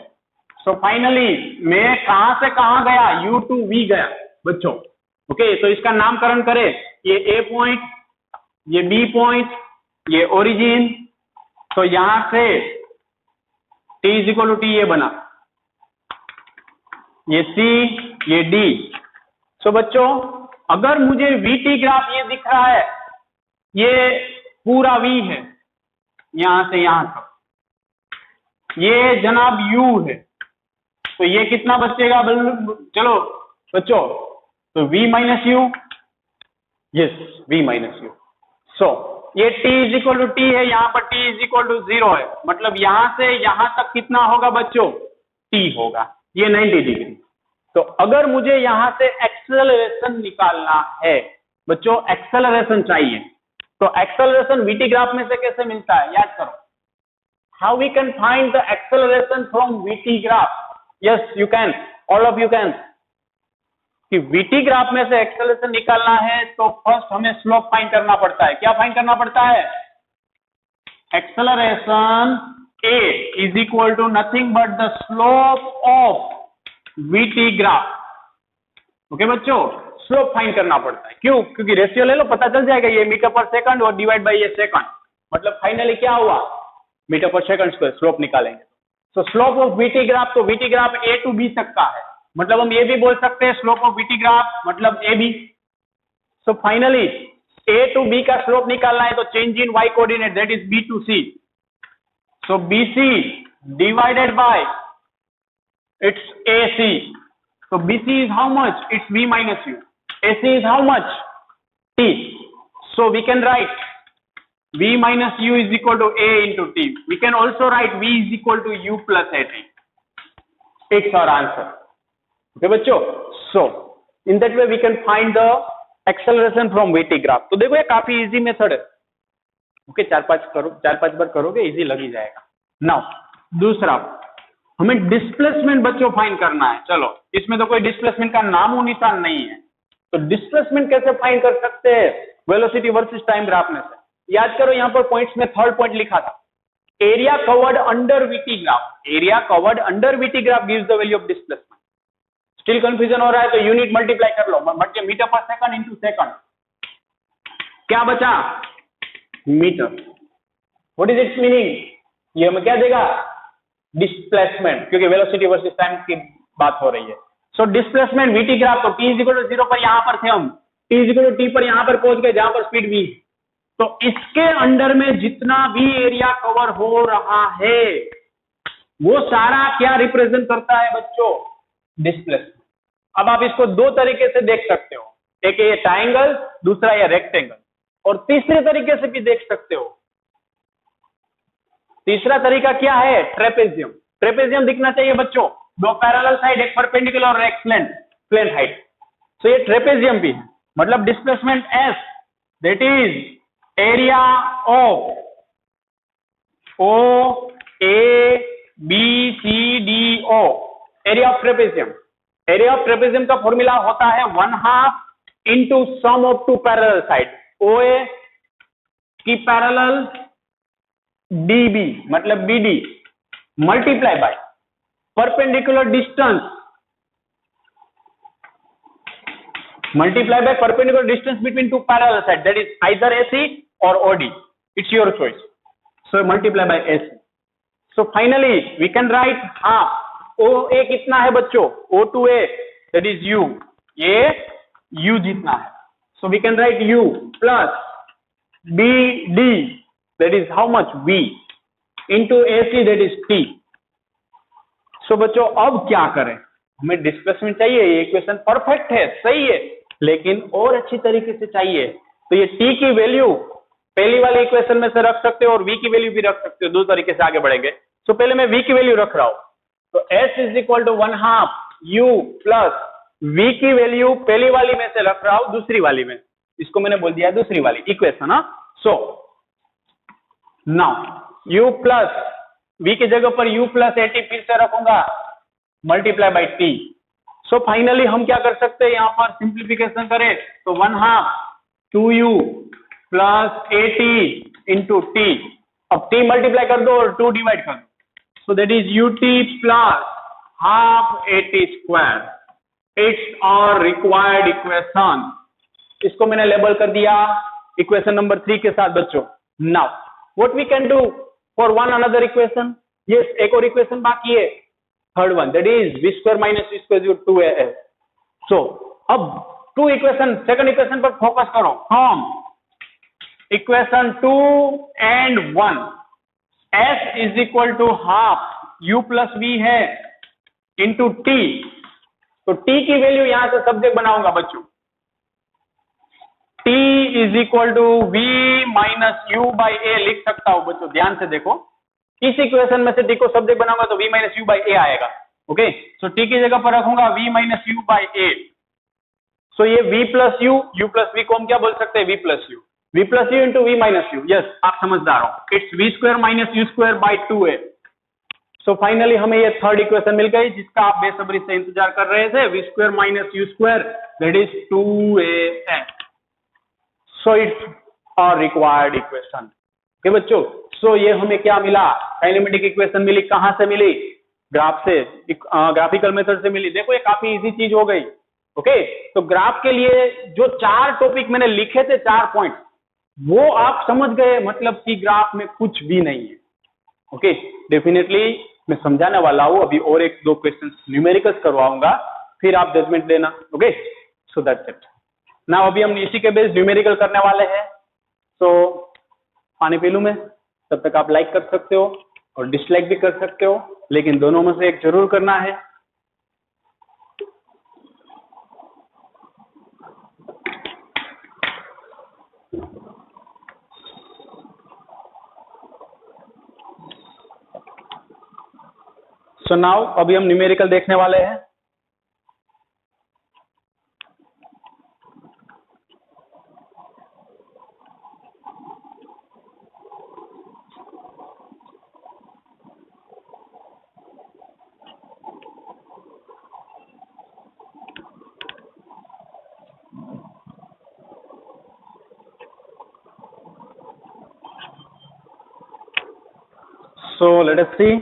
सो फाइनली मैं कहां से कहां गया? u टू v गया बच्चों, ओके। तो इसका नामकरण करें, ये a पॉइंट, ये b पॉइंट, ये ओरिजिन, तो यहां से t is equal to t ये बना, ये c, ये d। सो बच्चों अगर मुझे vt ग्राफ ये दिख रहा है, ये पूरा v है यहां से यहां तक, ये जनाब u है, तो ये कितना बचेगा? चलो बच्चों, तो v minus u, yes v minus u. So ये t is equal to t है, यहाँ पर t इज इक्वल टू 0 है, मतलब यहां से यहां तक कितना होगा बच्चों? t होगा, ये 90 डिग्री। तो अगर मुझे यहां से एक्सेलरेशन निकालना है बच्चों, एक्सेलरेशन चाहिए, तो एक्सेलरेशन vt ग्राफ में से कैसे मिलता है? याद करो, how we can find the acceleration from vt graph? yes you can, all of you can। कि vt ग्राफ में से एक्सेलरेशन निकालना है तो फर्स्ट हमें स्लोप फाइंड करना पड़ता है। क्या फाइंड करना पड़ता है? Acceleration a is equal to nothing but the slope of vt graph. Okay बच्चों, स्लोप फाइंड करना पड़ता है। क्यों? क्योंकि रेशियो ले लो, पता चल जाएगा, ये मीटर पर सेकंड और डिवाइड बाय ये सेकंड, मतलब फाइनली क्या हुआ? Meter per second square. Slope निकालेंगे तो स्लोप ऑफ vt ग्राफ, तो vt graph a to b तक का है, मतलब हम ये भी बोल सकते हैं स्लोप ऑफ vt ग्राफ मतलब ab। So finally a to b का स्लोप निकालना है तो change in y coordinate, that is b to c। So bc divided by it's ac, so bc is how much? It's v minus u। ac is how much? t। so we can write v minus u is equal to a into t। we can also write v is equal to u plus at। it's our answer। okay बच्चों, so in that way we can find the acceleration from vt graph। तो देखो ये काफी इजी मेथड है, ओके। 4-5 बार करोगे इजी लग ही जाएगा। नाउ दूसरा, हमें डिस्प्लेसमेंट बच्चों फाइंड करना है। चलो इसमें तो कोई डिस्प्लेसमेंट का नामो निशान नहीं है, तो डिस्प्लेसमेंट कैसे फाइंड कर सकते हैं वेलोसिटी वर्सेस टाइम ग्राफ में से? याद करो, यहाँ पर पॉइंट्स में थर्ड पॉइंट लिखा था, area covered under VT graph. Area covered under VT graph gives the value of displacement. Still confusion हो रहा है तो यूनिट मल्टीप्लाई कर लो, meter per second into second, क्या बचा? Meter. What is it's meaning? ये हमें क्या देगा? डिस्प्लेसमेंट, क्योंकि वेलोसिटी वर्सेस टाइम की बात हो रही है। सो डिस्प्लेसमेंट वीटी ग्राफ, तो t इज इक्वल टू 0 पर यहां पर थे हम, t is equal to t पर यहां पर पहुंच गए जहां पर स्पीड v। तो इसके अंडर में जितना भी एरिया कवर हो रहा है वो सारा क्या रिप्रेजेंट करता है बच्चों? डिस्प्लेसमेंट। अब आप इसको दो तरीके से देख सकते हो, एक ये ट्रायंगल, दूसरा ये रेक्टेंगल, और तीसरे तरीके से भी देख सकते हो। तीसरा तरीका क्या है? ट्रेपेजियम। ट्रेपेजियम दिखना चाहिए बच्चों, दो पैरेलल साइड, एक परपेंडिकुलर और एक प्लेन हाइट। सो ये ट्रेपेजियम भी है, मतलब displacement s, that is area of O A B C D O, area of trapezium. Area of trapezium का फॉर्मूला होता है 1/2 into sum of two parallel side, O A की पैरेलल DB मतलब BD multiply by perpendicular distance, multiply by perpendicular distance between two parallel sides, that is either AC or OD, it's your choice, so multiply by AC। so finally we can write OA कितना है बच्चों? O to A, that is U, ये U जितना है, So we can write u plus bd, that is how much v, into ac, that is t. So बच्चों अब क्या करें, हमें डिस्प्लेसमेंट चाहिए, ये इक्वेशन परफेक्ट है, सही है, लेकिन और अच्छी तरीके से चाहिए। तो ये t की वैल्यू पहली वाली इक्वेशन में से रख सकते हो और v की वैल्यू भी रख सकते हो, दो तरीके से आगे बढ़ेंगे। तो पहले मैं v की वैल्यू रख रहा हूं, तो s is equal to 1/2 u plus v की वैल्यू पहली वाली में से रख रहा हूं दूसरी वाली में, इसको मैंने बोल दिया दूसरी वाली इक्वेशन। हाँ, so now u plus v की जगह पर u प्लस at फिर से रखूंगा, multiply by t। So finally हम क्या कर सकते हैं, यहां पर सिंप्लीफिकेशन करें तो 1/2 2u plus at into t, अब t मल्टीप्लाई कर दो और 2 डिवाइड कर दो, so that is ut plus half at square, it's our required equation. इसको मैंने लेबल कर दिया इक्वेशन नंबर 3 के साथ बच्चों। Now what we can do for one another equation, yes एक और इक्वेशन बाकी है, third one, that is v square minus v square 2as। So अब टू इक्वेशन, सेकंड इक्वेशन पर फोकस करो, हम equation 2 and 1, s is equal to half u plus v है इंटू t, तो t की वैल्यू यहां से सब्जेक्ट बनाऊंगा बच्चों, t is equal to v minus you by ए लिख सकता हूं बच्चों, ध्यान से देखो, इस इक्वेशन में से t को सब्जेक्ट बनाऊंगा तो v माइनस यू बाई ए आएगा। ओके, सो t की जगह पर रखूंगा v माइनस यू बाई ए। सो ये v plus you plus v को हम क्या बोल सकते हैं, v plus you into v minus u, yes आप समझदार हो, it's v square minus u square by 2a। So finally हमें ये थर्ड इक्वेशन मिल गई जिसका आप बेसब्री से इंतजार कर रहे थे, v square minus u square that is 2a। So it's our required equation. Okay बच्चों, सो ये हमें क्या मिला, काइनेमेटिक इक्वेशन मिली, कहां से मिली, ग्राफ से, ग्राफिकल मेथड से मिली। देखो ये काफी इजी चीज हो गई। ओके, तो ग्राफ के लिए जो 4 टॉपिक मैंने लिखे थे, 4 पॉइंट, वो आप समझ गए, मतलब कि ग्राफ में कुछ भी नहीं है। ओके, डेफिनेटली मैं समझाने वाला हूं, अभी और 1-2 क्वेश्चन न्यूमेरिकल्स करवाऊंगा, फिर आप जजमेंट देना। Okay, so that's it. ना अभी हम इसी के बेस न्यूमेरिकल करने वाले हैं। सो पानी पी लूं मैं, तब तक आप लाइक कर सकते हो और डिसलाइक भी कर सकते हो, लेकिन दोनों में से एक जरूर करना है। सो नाउ अभी हम न्यूमेरिकल देखने वाले हैं। So let us see.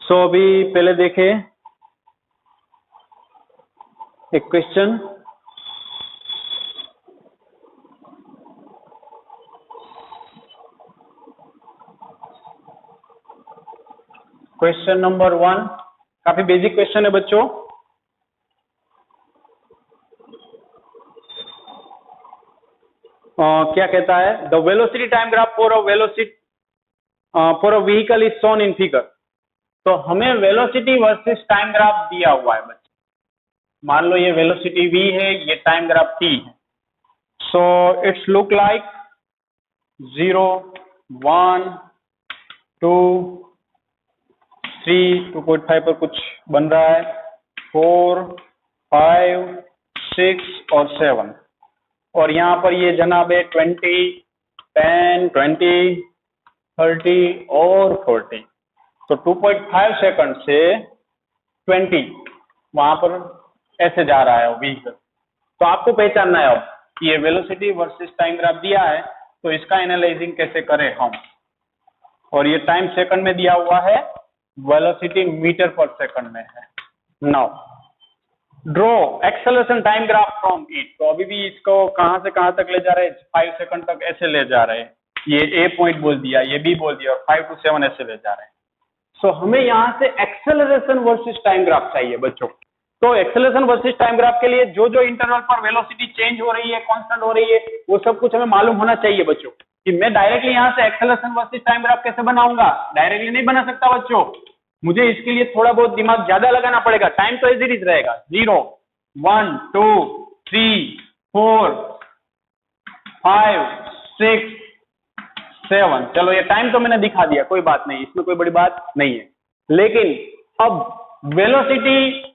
So अभी पहले देखें एक क्वेश्चन, क्वेश्चन नंबर 1, काफी बेसिक क्वेश्चन है बच्चों। क्या कहता है, the velocity time graph for a vehicle is shown in figure. तो हमें वेलोसिटी वर्सेस टाइम ग्राफ दिया हुआ है बच्चे, मान लो ये वेलोसिटी v है, ये टाइम ग्राफ t है। सो इट्स लुक लाइक 0 1 2 3 2.5 पर कुछ बन रहा है, 4 5 6 और 7, और यहाँ पर ये जनाब है 20 10 20 30 और 40। तो 2.5 सेकंड से 20 वहां पर ऐसे जा रहा है व्हीकल। तो आपको पहचानना है अब कि ये वेलोसिटी वर्सेस टाइम ग्राफ दिया है, तो इसका एनालाइजिंग कैसे करें हम, और ये टाइम सेकंड में दिया हुआ है, वेलोसिटी मीटर पर सेकंड में है। Now draw acceleration time graph from it. तो अभी भी इसको कहां से कहां तक ले जा रहे हैं, 5 सेकंड तक ऐसे ले जा रहे हैं, ये A पॉइंट बोल दिया, ये B बोल दिया, और 5 to 7 ऐसे ले जा रहे हैं। सो हमें यहाँ से एक्सेलरेशन वर्सेस टाइम ग्राफ चाहिए बच्चों। तो एक्सेलरेशन वर्सेस टाइम ग्राफ के लिए जो जो इंटरवल पर वेलोसिटी चेंज हो रही है, कांस्टेंट हो रही है, वो सब कुछ हमें मालूम होना चाहिए बच्चों। कि मैं डायरेक्टली यहाँ से एक्सेलरेशन वर्सेस टाइम ग्राफ कैसे बनाऊंगा, डायरेक्टली नहीं बना सकता बच्चों, मुझे इसके लिए थोड़ा बहुत दिमाग ज्यादा लगाना पड़ेगा। टाइम तो एज इट इज रहेगा, 0 1 2 3 4 5 6 7। चलो ये टाइम तो मैंने दिखा दिया, कोई बात नहीं, इसमें कोई बड़ी बात नहीं है। लेकिन अब वेलोसिटी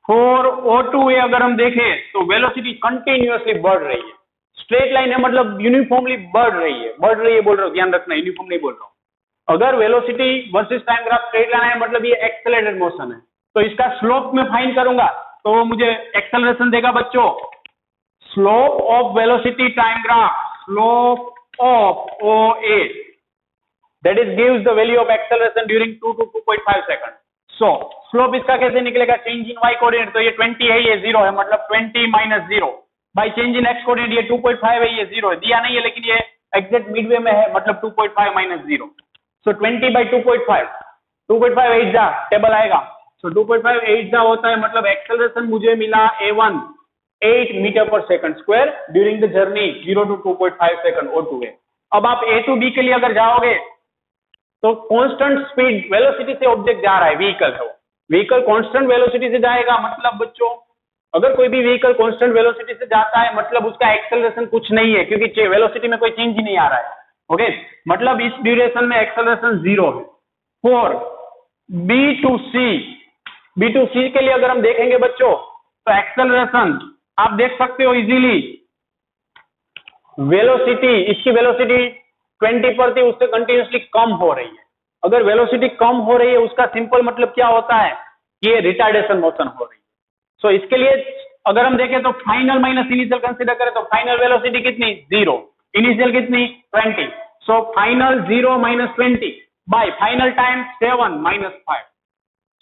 फॉर O2A अगर हम देखें तो वेलोसिटी कंटिन्यूअसली बढ़ रही है, स्ट्रेट लाइन है मतलब यूनिफॉर्मली बढ़ रही है बोल रहा हूँ, ध्यान रखना, यूनिफॉर्म नहीं बोल रहा हूँ। अगर velocity versus time graph straight line है मतलब ये एक्सेलरेटेड मोशन है, तो इसका स्लोप में फाइंड करूंगा तो वो मुझे एक्सेलरेशन देगा बच्चों। Slope of velocity time graph, slope of OA, that is gives the value of acceleration during 2 to 2.5 seconds. So slope इसका कैसे निकलेगा, चेंज इन y कोऑर्डिनेट, तो ये 20 है, ये 0 है, मतलब 20 minus 0 by change in x coordinate, ये 2.5 है, ये 0 है, दिया नहीं है लेकिन ये एग्जैक्ट मिडवे में है, मतलब 2.5 माइनस 0। सो 20 बाई 2.5, 2.5 8 जा टेबल आएगा, सो 2.5 8 जा होता है, मतलब एक्सेलरेशन मुझे मिला A1 8 metre per second square during the journey 0 to 2.5 second O2A। अब आप A to B के लिए अगर जाओगे तो कांस्टेंट स्पीड वेलोसिटी से ऑब्जेक्ट जा रहा है, व्हीकल है वो, व्हीकल कांस्टेंट वेलोसिटी से जाएगा, मतलब बच्चों अगर कोई भी व्हीकल कांस्टेंट वेलोसिटी से जाता है मतलब उसका एक्सेलरेशन कुछ नहीं है, क्योंकि वेलोसिटी में कोई चेंज ही नहीं आ रहा है। ओके, मतलब इस ड्यूरेशन में एक्सेलरेशन 0 है। फॉर B to C के लिए अगर हम देखेंगे बच्चों तो एक्सेलरेशन आप देख सकते हो इजीली, वेलोसिटी, इसकी वेलोसिटी 20 पर थी, उससे कंटिन्यूसली कम हो रही है। अगर वेलोसिटी कम हो रही है उसका सिंपल मतलब क्या होता है कि ये रिटार्डेशन मोशन हो रही है। सो इसके लिए अगर हम देखें तो फाइनल माइनस इनिशियल कंसीडर करें तो फाइनल वेलोसिटी कितनी, 0, इनिशियल कितनी, 20। So final 0 minus 20 bye final time 7 minus 5।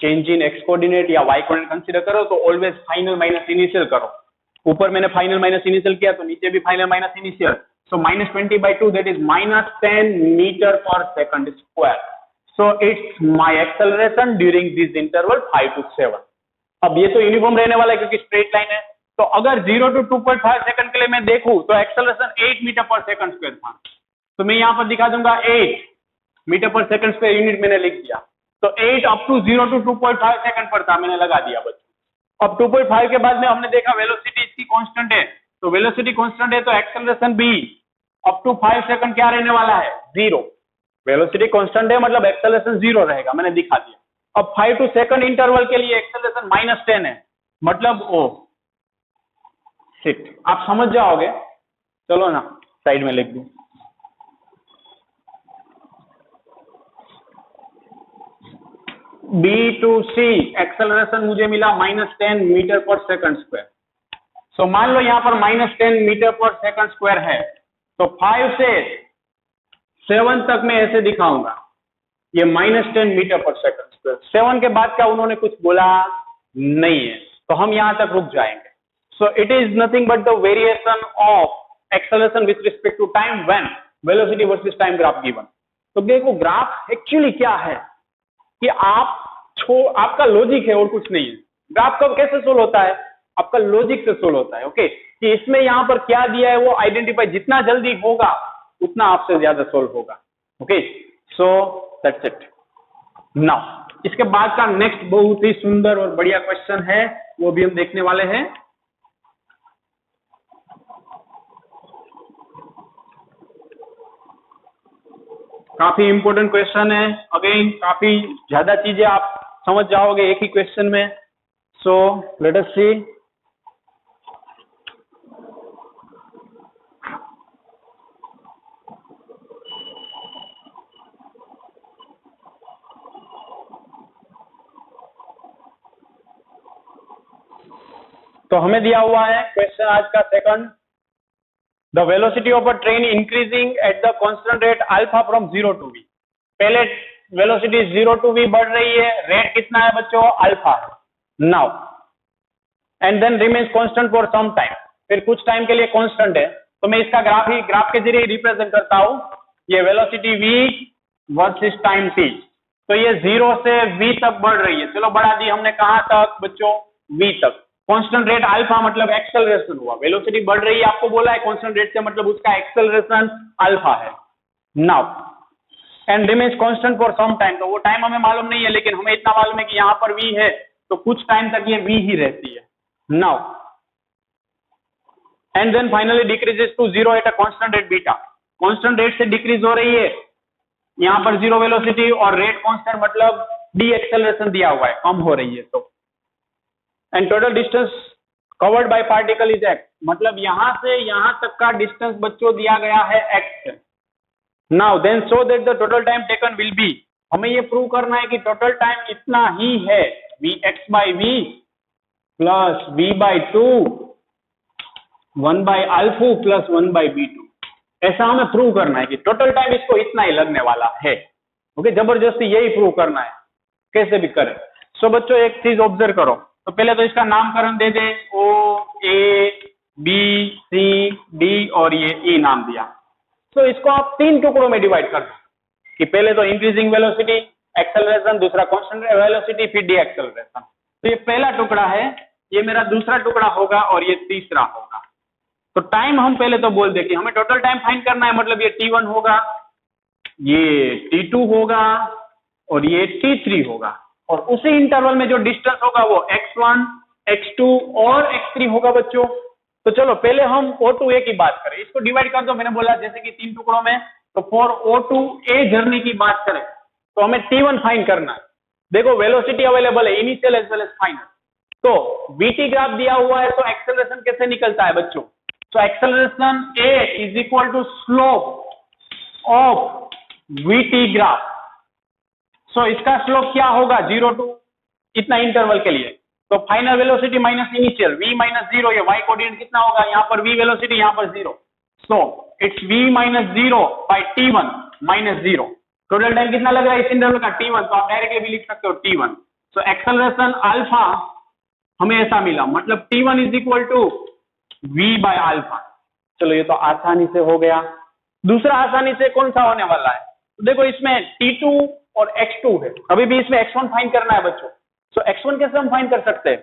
Change in x coordinate या वाई कोऑर्डिनेट कंसीडर करो तो ऑलवेज फाइनल माइनस इनिशियल करो। ऊपर मैंने फाइनल माइनस इनिशियल किया तो नीचे भी final minus initial. So minus 20 by 2, that is minus 10 meter per second square. So it's my acceleration during this interval 5 to 7. अब ये तो यूनिफॉर्म रहने वाला है क्योंकि स्ट्रेट लाइन है, तो अगर 0 to 2.5 सेकंड के लिए मैं देखूं तो acceleration 8 metre per second square था, तो मैं यहाँ पर दिखा दूंगा 8 metre per second square, unit मैंने लिख दिया, तो 8 अप टू 0 to 2.5 सेकंड पर था, मैंने लगा दिया बच्चों। अब 2.5 के बाद में हमने देखा वेलोसिटी इसकी कांस्टेंट है, तो वेलोसिटी कांस्टेंट है तो एक्सेलरेशन भी अप टू 5 सेकंड क्या रहने वाला है, 0। वेलोसिटी कांस्टेंट है मतलब एक्सेलरेशन 0 रहेगा, मैंने दिखा दिया। अब 5 टू सेकंड इंटरवल के लिए एक्सेलरेशन -10 है, मतलब ओ शिट, आप समझ जाओगे, चलो ना साइड में लिख दूं। B to C एक्सेलरेशन मुझे मिला -10 मीटर पर सेकंड स्क्वायर। सो मान लो यहाँ पर -10 मीटर पर सेकंड स्क्वायर है, तो 5 से 7 तक मैं ऐसे दिखाऊंगा, ये -10 मीटर पर सेकंड स्क्वायर। 7 के बाद क्या उन्होंने कुछ बोला नहीं है, तो हम यहां तक रुक जाएंगे। So it is nothing but the variation of acceleration with respect to time when velocity versus time graph given. तो देखो ग्राफ एक्चुअली क्या है कि आपका लॉजिक है और कुछ नहीं है। ग्राफ कब कैसे सोल्व होता है, आपका लॉजिक से सोल्व होता है। ओके, कि इसमें यहां पर क्या दिया है वो आइडेंटिफाई जितना जल्दी होगा उतना आपसे ज्यादा सोल्व होगा। Okay, so that's it. Now इसके बाद का नेक्स्ट बहुत ही सुंदर और बढ़िया क्वेश्चन है, वो भी हम देखने वाले हैं। काफी इंपॉर्टेंट क्वेश्चन है, अगेन काफी ज्यादा चीजें आप समझ जाओगे एक ही क्वेश्चन में। सो लेट अस सी। तो हमें दिया हुआ है क्वेश्चन आज का second, the velocity of a train increasing at the constant rate alpha from 0 to v। पहले वेलोसिटी 0 to v बढ़ रही है, रेट कितना है बच्चों, अल्फा है। Now and then remains constant for some time, फिर कुछ टाइम के लिए कांस्टेंट है, तो मैं इसका ग्राफ के जरिए रिप्रेजेंट करता हूं। ये velocity v versus time t, तो ये 0 से v तक बढ़ रही है। चलो बढ़ा दी हमने कहाँ तक बच्चों, v तक। कांस्टेंट रेट अल्फा मतलब एक्सेलरेशन हुआ, वेलोसिटी बढ़ रही है, आपको बोला है कांस्टेंट रेट से मतलब उसका एक्सेलरेशन अल्फा है। Now and remains constant for some time, तो वो टाइम हमें मालूम नहीं है, लेकिन हमें इतना मालूम है कि यहाँ पर v है तो कुछ टाइम तक ये v ही रहती है। Now and then finally decreases to 0 at a constant rate beta, constant rate से डिक्रीज हो रही है, यहाँ पर 0 वेलोसिटी और रेट कांस्टेंट मतलब डी एक्सेलरेशन दिया हुआ है, कम हो रही है तो। And total distance covered by particle is x, मतलब यहां से यहां तक का डिस्टेंस बच्चों दिया गया है x है। Now then so that the total time taken will be, हमें ये प्रूव करना है कि टोटल टाइम इतना ही है, vx by v plus v by 2 1 by alpha plus 1 by b2, ऐसा हमें प्रूव करना है कि टोटल टाइम इसको इतना ही लगने वाला है। ओके, जबरदस्ती यही प्रूव करना है, कैसे भी करें। सो बच्चों एक चीज ऑब्जर्व करो, तो पहले तो इसका नामकरण दे दे, ओ ए बी सी डी और ये ई नाम दिया। तो इसको आप 3 टुकड़ों में डिवाइड कर दो कि पहले तो इंक्रीजिंग वेलोसिटी एक्सेलरेशन, दूसरा कांस्टेंट वेलोसिटी, फिर डी एक्सेलरेशन। तो ये पहला टुकड़ा है, ये मेरा दूसरा टुकड़ा होगा और ये तीसरा होगा। तो टाइम हम पहले तो बोल दे कि हमें टोटल टाइम फाइंड करना है, मतलब ये t1 होगा, ये t2 होगा और ये t3 होगा, और उसी इंटरवल में जो डिस्टेंस होगा वो x1 x2 और x3 होगा बच्चों। तो चलो पहले हम O2A की बात करें, इसको डिवाइड कर दो, मैंने बोला जैसे कि 3 टुकड़ों में। तो फॉर O2A जर्नी की बात करें तो हमें t1 फाइंड करना है। देखो वेलोसिटी अवेलेबल है, initial as well as final. तो VT ग्राफ दिया हुआ है, तो एक्सेलरेशन कैसे निकलता है बच्चों? So acceleration A is equal to slope of VT graph. So इसका स्लोप क्या होगा? 0 to इतना इंटरवल के लिए। तो final velocity minus initial v minus 0, ये y कोऑर्डिनेट कितना होगा? यहाँ पर v वेलोसिटी, यहाँ पर 0। So it's v minus 0 by t1 minus 0। Total time कितना लग रहा है इस इंटरवल का? t1, तो आप डायरेक्टली भी लिख सकते हो t1। सो एक्सेलरेशन अल्फा हमें ऐसा मिला, मतलब t1 is equal to v by alpha. चलो ये तो आसानी से हो गया। दूसरा आसानी से कौन सा होने वाला है? तो देखो इसमें t2 और x2 है, अभी भी इसमें x1 फाइंड करना है बच्चों। तो x1 कैसे हम फाइंड कर सकते हैं?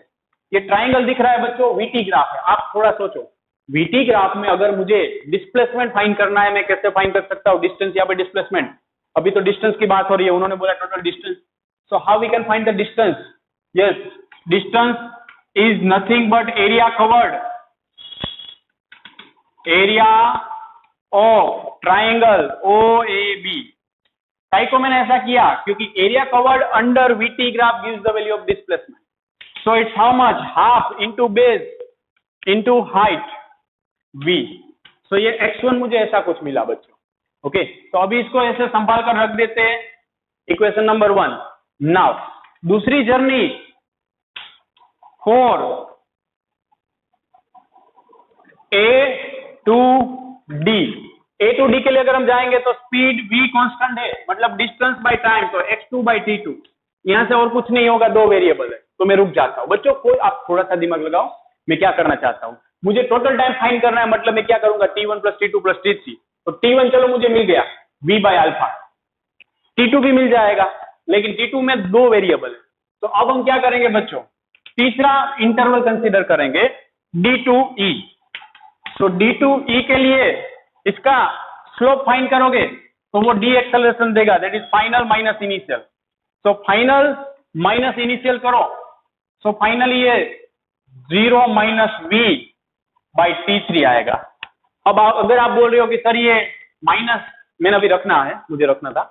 ये ट्राइंगल दिख रहा है बच्चों, VT ग्राफ है। आप थोड़ा सोचो, VT ग्राफ में अगर मुझे डिस्प्लेसमेंट फाइंड करना है, मैं कैसे फाइंड कर सकता हूँ? डिस्टेंस या फिर डिस्प्लेसमेंट? अभी तो डिस्टेंस की बात हो रही है, उन्होंने बोला total distance. So how we can find the distance? Yes, distance is nothing but area covered, area of triangle OAB। काई को मैंने ऐसा किया क्योंकि area covered under VT graph gives the value of displacement. So it's how much? Half into base into height v। सो ये x1 मुझे ऐसा कुछ मिला बच्चों। ओके, तो अभी इसको ऐसे संभाल कर रख देते हैं, इक्वेशन नंबर 1। नाउ दूसरी journey for A to D, A to D के लिए अगर हम जाएंगे तो स्पीड v कांस्टेंट है, मतलब डिस्टेंस बाय टाइम, तो x2 बाई t2। यहां से और कुछ नहीं होगा, 2 वेरिएबल है, तो मैं रुक जाता हूं बच्चों। कोई आप थोड़ा सा दिमाग लगाओ, मैं क्या करना चाहता हूं, मुझे टोटल टाइम फाइंड करना है, मतलब मैं क्या करूंगा? t1 plus t2 plus t3। तो t1 चलो मुझे मिल गया v बाय अल्फा, t2 भी मिल जाएगा, लेकिन t2 में 2 वेरिएबल है। तो अब हम क्या करेंगे बच्चों? तीसरा इंटरवल कंसीडर करेंगे, d2e। तो d2e के लिए इसका स्लोप फाइंड करोगे तो वो डी एक्सेलरेशन देगा, that is final minus initial. तो फाइनल माइनस इनिशियल करो, सो फाइनली ये 0 माइनस v बाई t3 आएगा। अब अगर आप बोल रहे हो कि सर ये माइनस मैंने अभी रखना है, मुझे रखना था,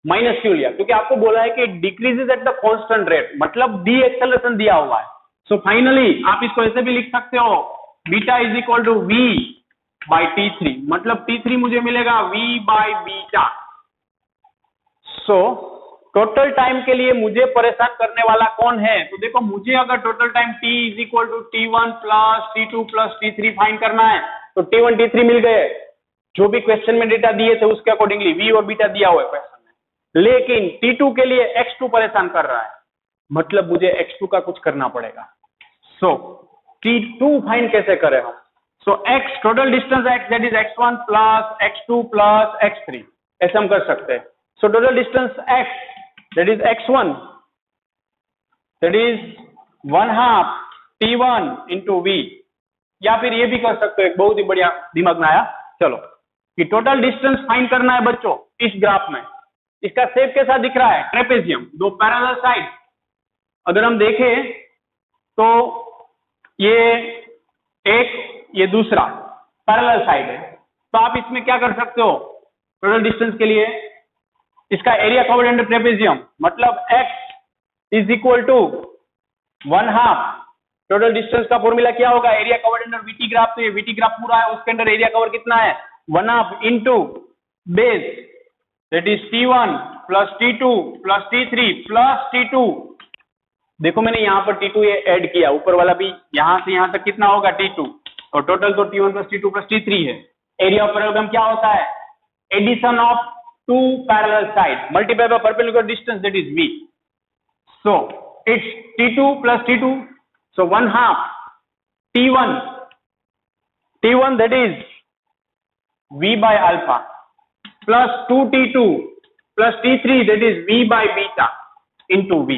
माइनस क्यों लिया? क्योंकि आपको बोला है कि decreases at the constant rate, मतलब डी एक्सेलरेशन दिया हुआ है। सो फाइनली आप इसको ऐसे भी लिख सकते हो, beta is equal to v by t3, मतलब t3 मुझे मिलेगा v by beta. So total time के लिए मुझे परेशान करने वाला कौन है? तो देखो, मुझे अगर total time t is equal to t1 plus t2 plus t3 find करना है, तो t1 t3 मिल गए, जो भी क्वेश्चन में डेटा दिए थे उसके अकॉर्डिंगली v और बीटा दिया हुआ है क्वेश्चन में। लेकिन t2 के लिए x2 परेशान कर रहा है, मतलब मुझे x2 का कुछ करना पड़ेगा। सो t2 फाइंड कैसे करें हम? सो x total distance x, that is x1 plus x2 plus x3, ऐसे हम कर सकते हैं। So total distance x that is x1, that is 1/2 t1 into v। या फिर ये भी कर सकते हो, एक बहुत ही बढ़िया दिमाग में आया, चलो कि टोटल डिस्टेंस फाइंड करना है बच्चों इस ग्राफ में। इसका शेप कैसा दिख रहा है? ट्रेपेजियम, दो पैरेलल साइड। अगर हम देखें तो ये एक, ये दूसरा पैरेलल साइड है, तो आप इसमें क्या कर सकते हो टोटल डिस्टेंस के लिए? इसका एरिया कवर्ड अंडर ट्रेपेजियम मतलब x is equal to 1/2। Total distance का फॉर्मूला क्या होगा? Area covered under VT graph, तो ये वीटी ग्राफ पूरा है, उसके अंदर एरिया कवर कितना है? 1/2 into base, that is t1 plus t2 plus t3 plus t2। देखो मैंने यहाँ पर t2 ये ऐड किया, ऊपर वाला भी यहां से यहां तक कितना होगा? t2, और टोटल तो t1 plus t2 plus t3 है। एरिया ऑफ पैरेललोग्राम क्या होता है? Addition of two parallel side multiply by perpendicular distance, that is v। सो it's t2 plus t2, so 1/2 t1 that is v by alpha plus 2t2 plus t3 that is v by beta into v।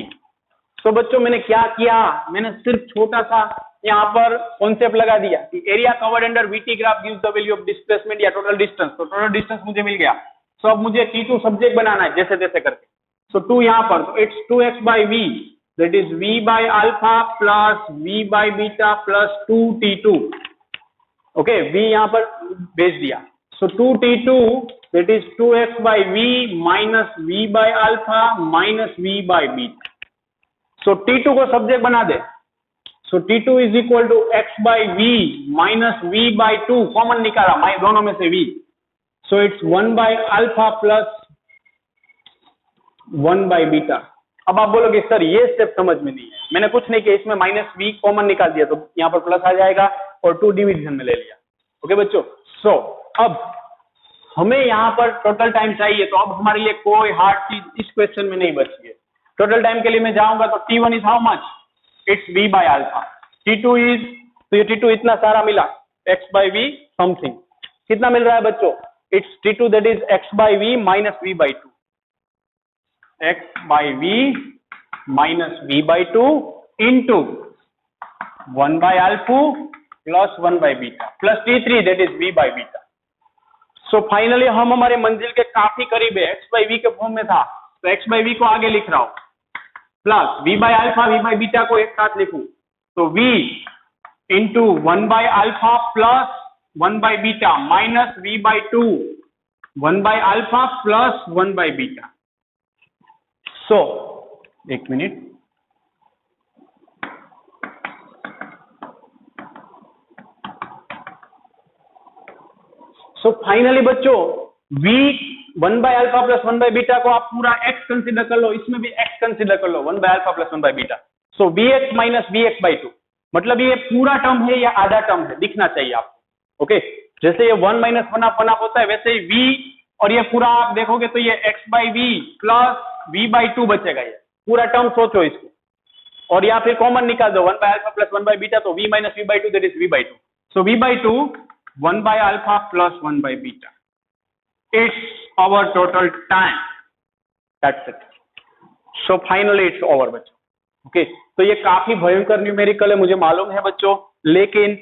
so बच्चों मैंने क्या किया? मैंने सिर्फ छोटा सा यहाँ पर कॉन्सेप्ट लगा दिया कि area covered under VT graph gives the value of displacement या टोटल डिस्टेंस, तो टोटल डिस्टेंस मुझे मिल गया। सो अब मुझे t2 सब्जेक्ट बनाना है जैसे तैसे करके। सो 2 यहाँ पर, तो it's 2x by v, that is v by alpha plus v by beta plus 2t2। okay, v यहाँ पर भेज दिया, so 2t2 that is 2x by v minus v by alpha minus v by beta। so t2 को सब्जेक्ट बना दे, so t2 is equal to x by v minus v by 2, common निकाला दोनों में से v, so it's 1 by alpha plus 1 by beta। अब आप बोलोगे सर ये स्टेप समझ में नहीं है, मैंने कुछ नहीं किया, इसमें माइनस v कॉमन निकाल दिया तो यहाँ पर प्लस आ जाएगा और 2 डिवीजन में ले लिया। ओके बच्चों, सो अब हमें यहाँ पर टोटल टाइम चाहिए, तो अब हमारे लिए कोई हार्ड चीज इस क्वेश्चन में नहीं बची है। टोटल टाइम के लिए मैं जाऊंगा तो t1 is how much? It's v by alpha, t2 is, तो ये t2 इतना सारा मिला, x by v समथिंग, कितना मिल रहा है बच्चों? It's t2 that is x by v minus v by 2, x by v minus v by 2 into 1 by alpha plus 1 by beta plus t3 that is v by beta। so finally हम हमारे मंजिल के काफी करीब है, x by v के फॉर्म में था, तो x by v को आगे लिख रहा हूं, plus v by alpha v by beta को एक साथ लिखूं, तो v into 1 by alpha plus 1 by beta minus v by 2 1 by alpha plus 1 by beta। so एक मिनट, सो फाइनली बच्चों v 1 by alpha plus 1 by beta को आप पूरा x कंसीडर कर लो, इसमें भी x कंसीडर कर लो, 1 by alpha plus 1 by beta, so vx minus vx by 2, मतलब ये पूरा टर्म है या आधा टर्म है दिखना चाहिए आपको। ओके, जैसे ये 1 minus 1/2 होता है वैसे ही v, और ये पूरा आप देखोगे तो ये x by v plus v by 2 बचेगा, ये पूरा टर्म सोचो इसको, और या फिर कॉमन निकाल दो 1 by alpha plus 1 by beta, तो v minus v by 2 that is v by 2, so v by 2 1 by alpha plus 1 by beta, it's our total time, that's it। so finally it's over बच्चों। ओके, तो ये काफी भयंकर न्यूमेरिकल है मुझे मालूम है बच्चों, लेकिन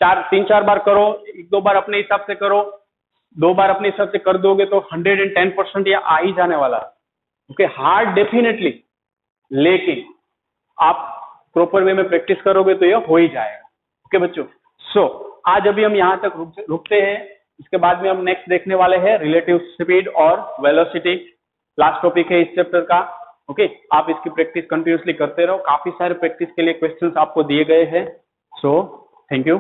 3-4 बार करो, 1-2 बार अपने हिसाब से करो, 2 बार अपने हिसाब से कर दोगे तो 110% ये आ ही जाने वाला है। ओके, हार्ड डेफिनेटली, लेकिन आप प्रॉपर वे में प्रैक्टिस करोगे तो ये हो ही जाएगा। ओके बच्चों, सो आज अभी हम यहाँ तक रुकते हैं, इसके बाद में हम नेक्स्ट देखने वाले हैं रिलेटिव स्पीड और वेलोसिटी, लास्ट टॉपिक है इस चैप्टर का। ओके, आप इसकी प्रैक्टिस कंटिन्यूसली करते रहो, काफी सारे प्रैक्टिस के लिए क्वेश्चंस आपको दिए गए हैं। So thank you.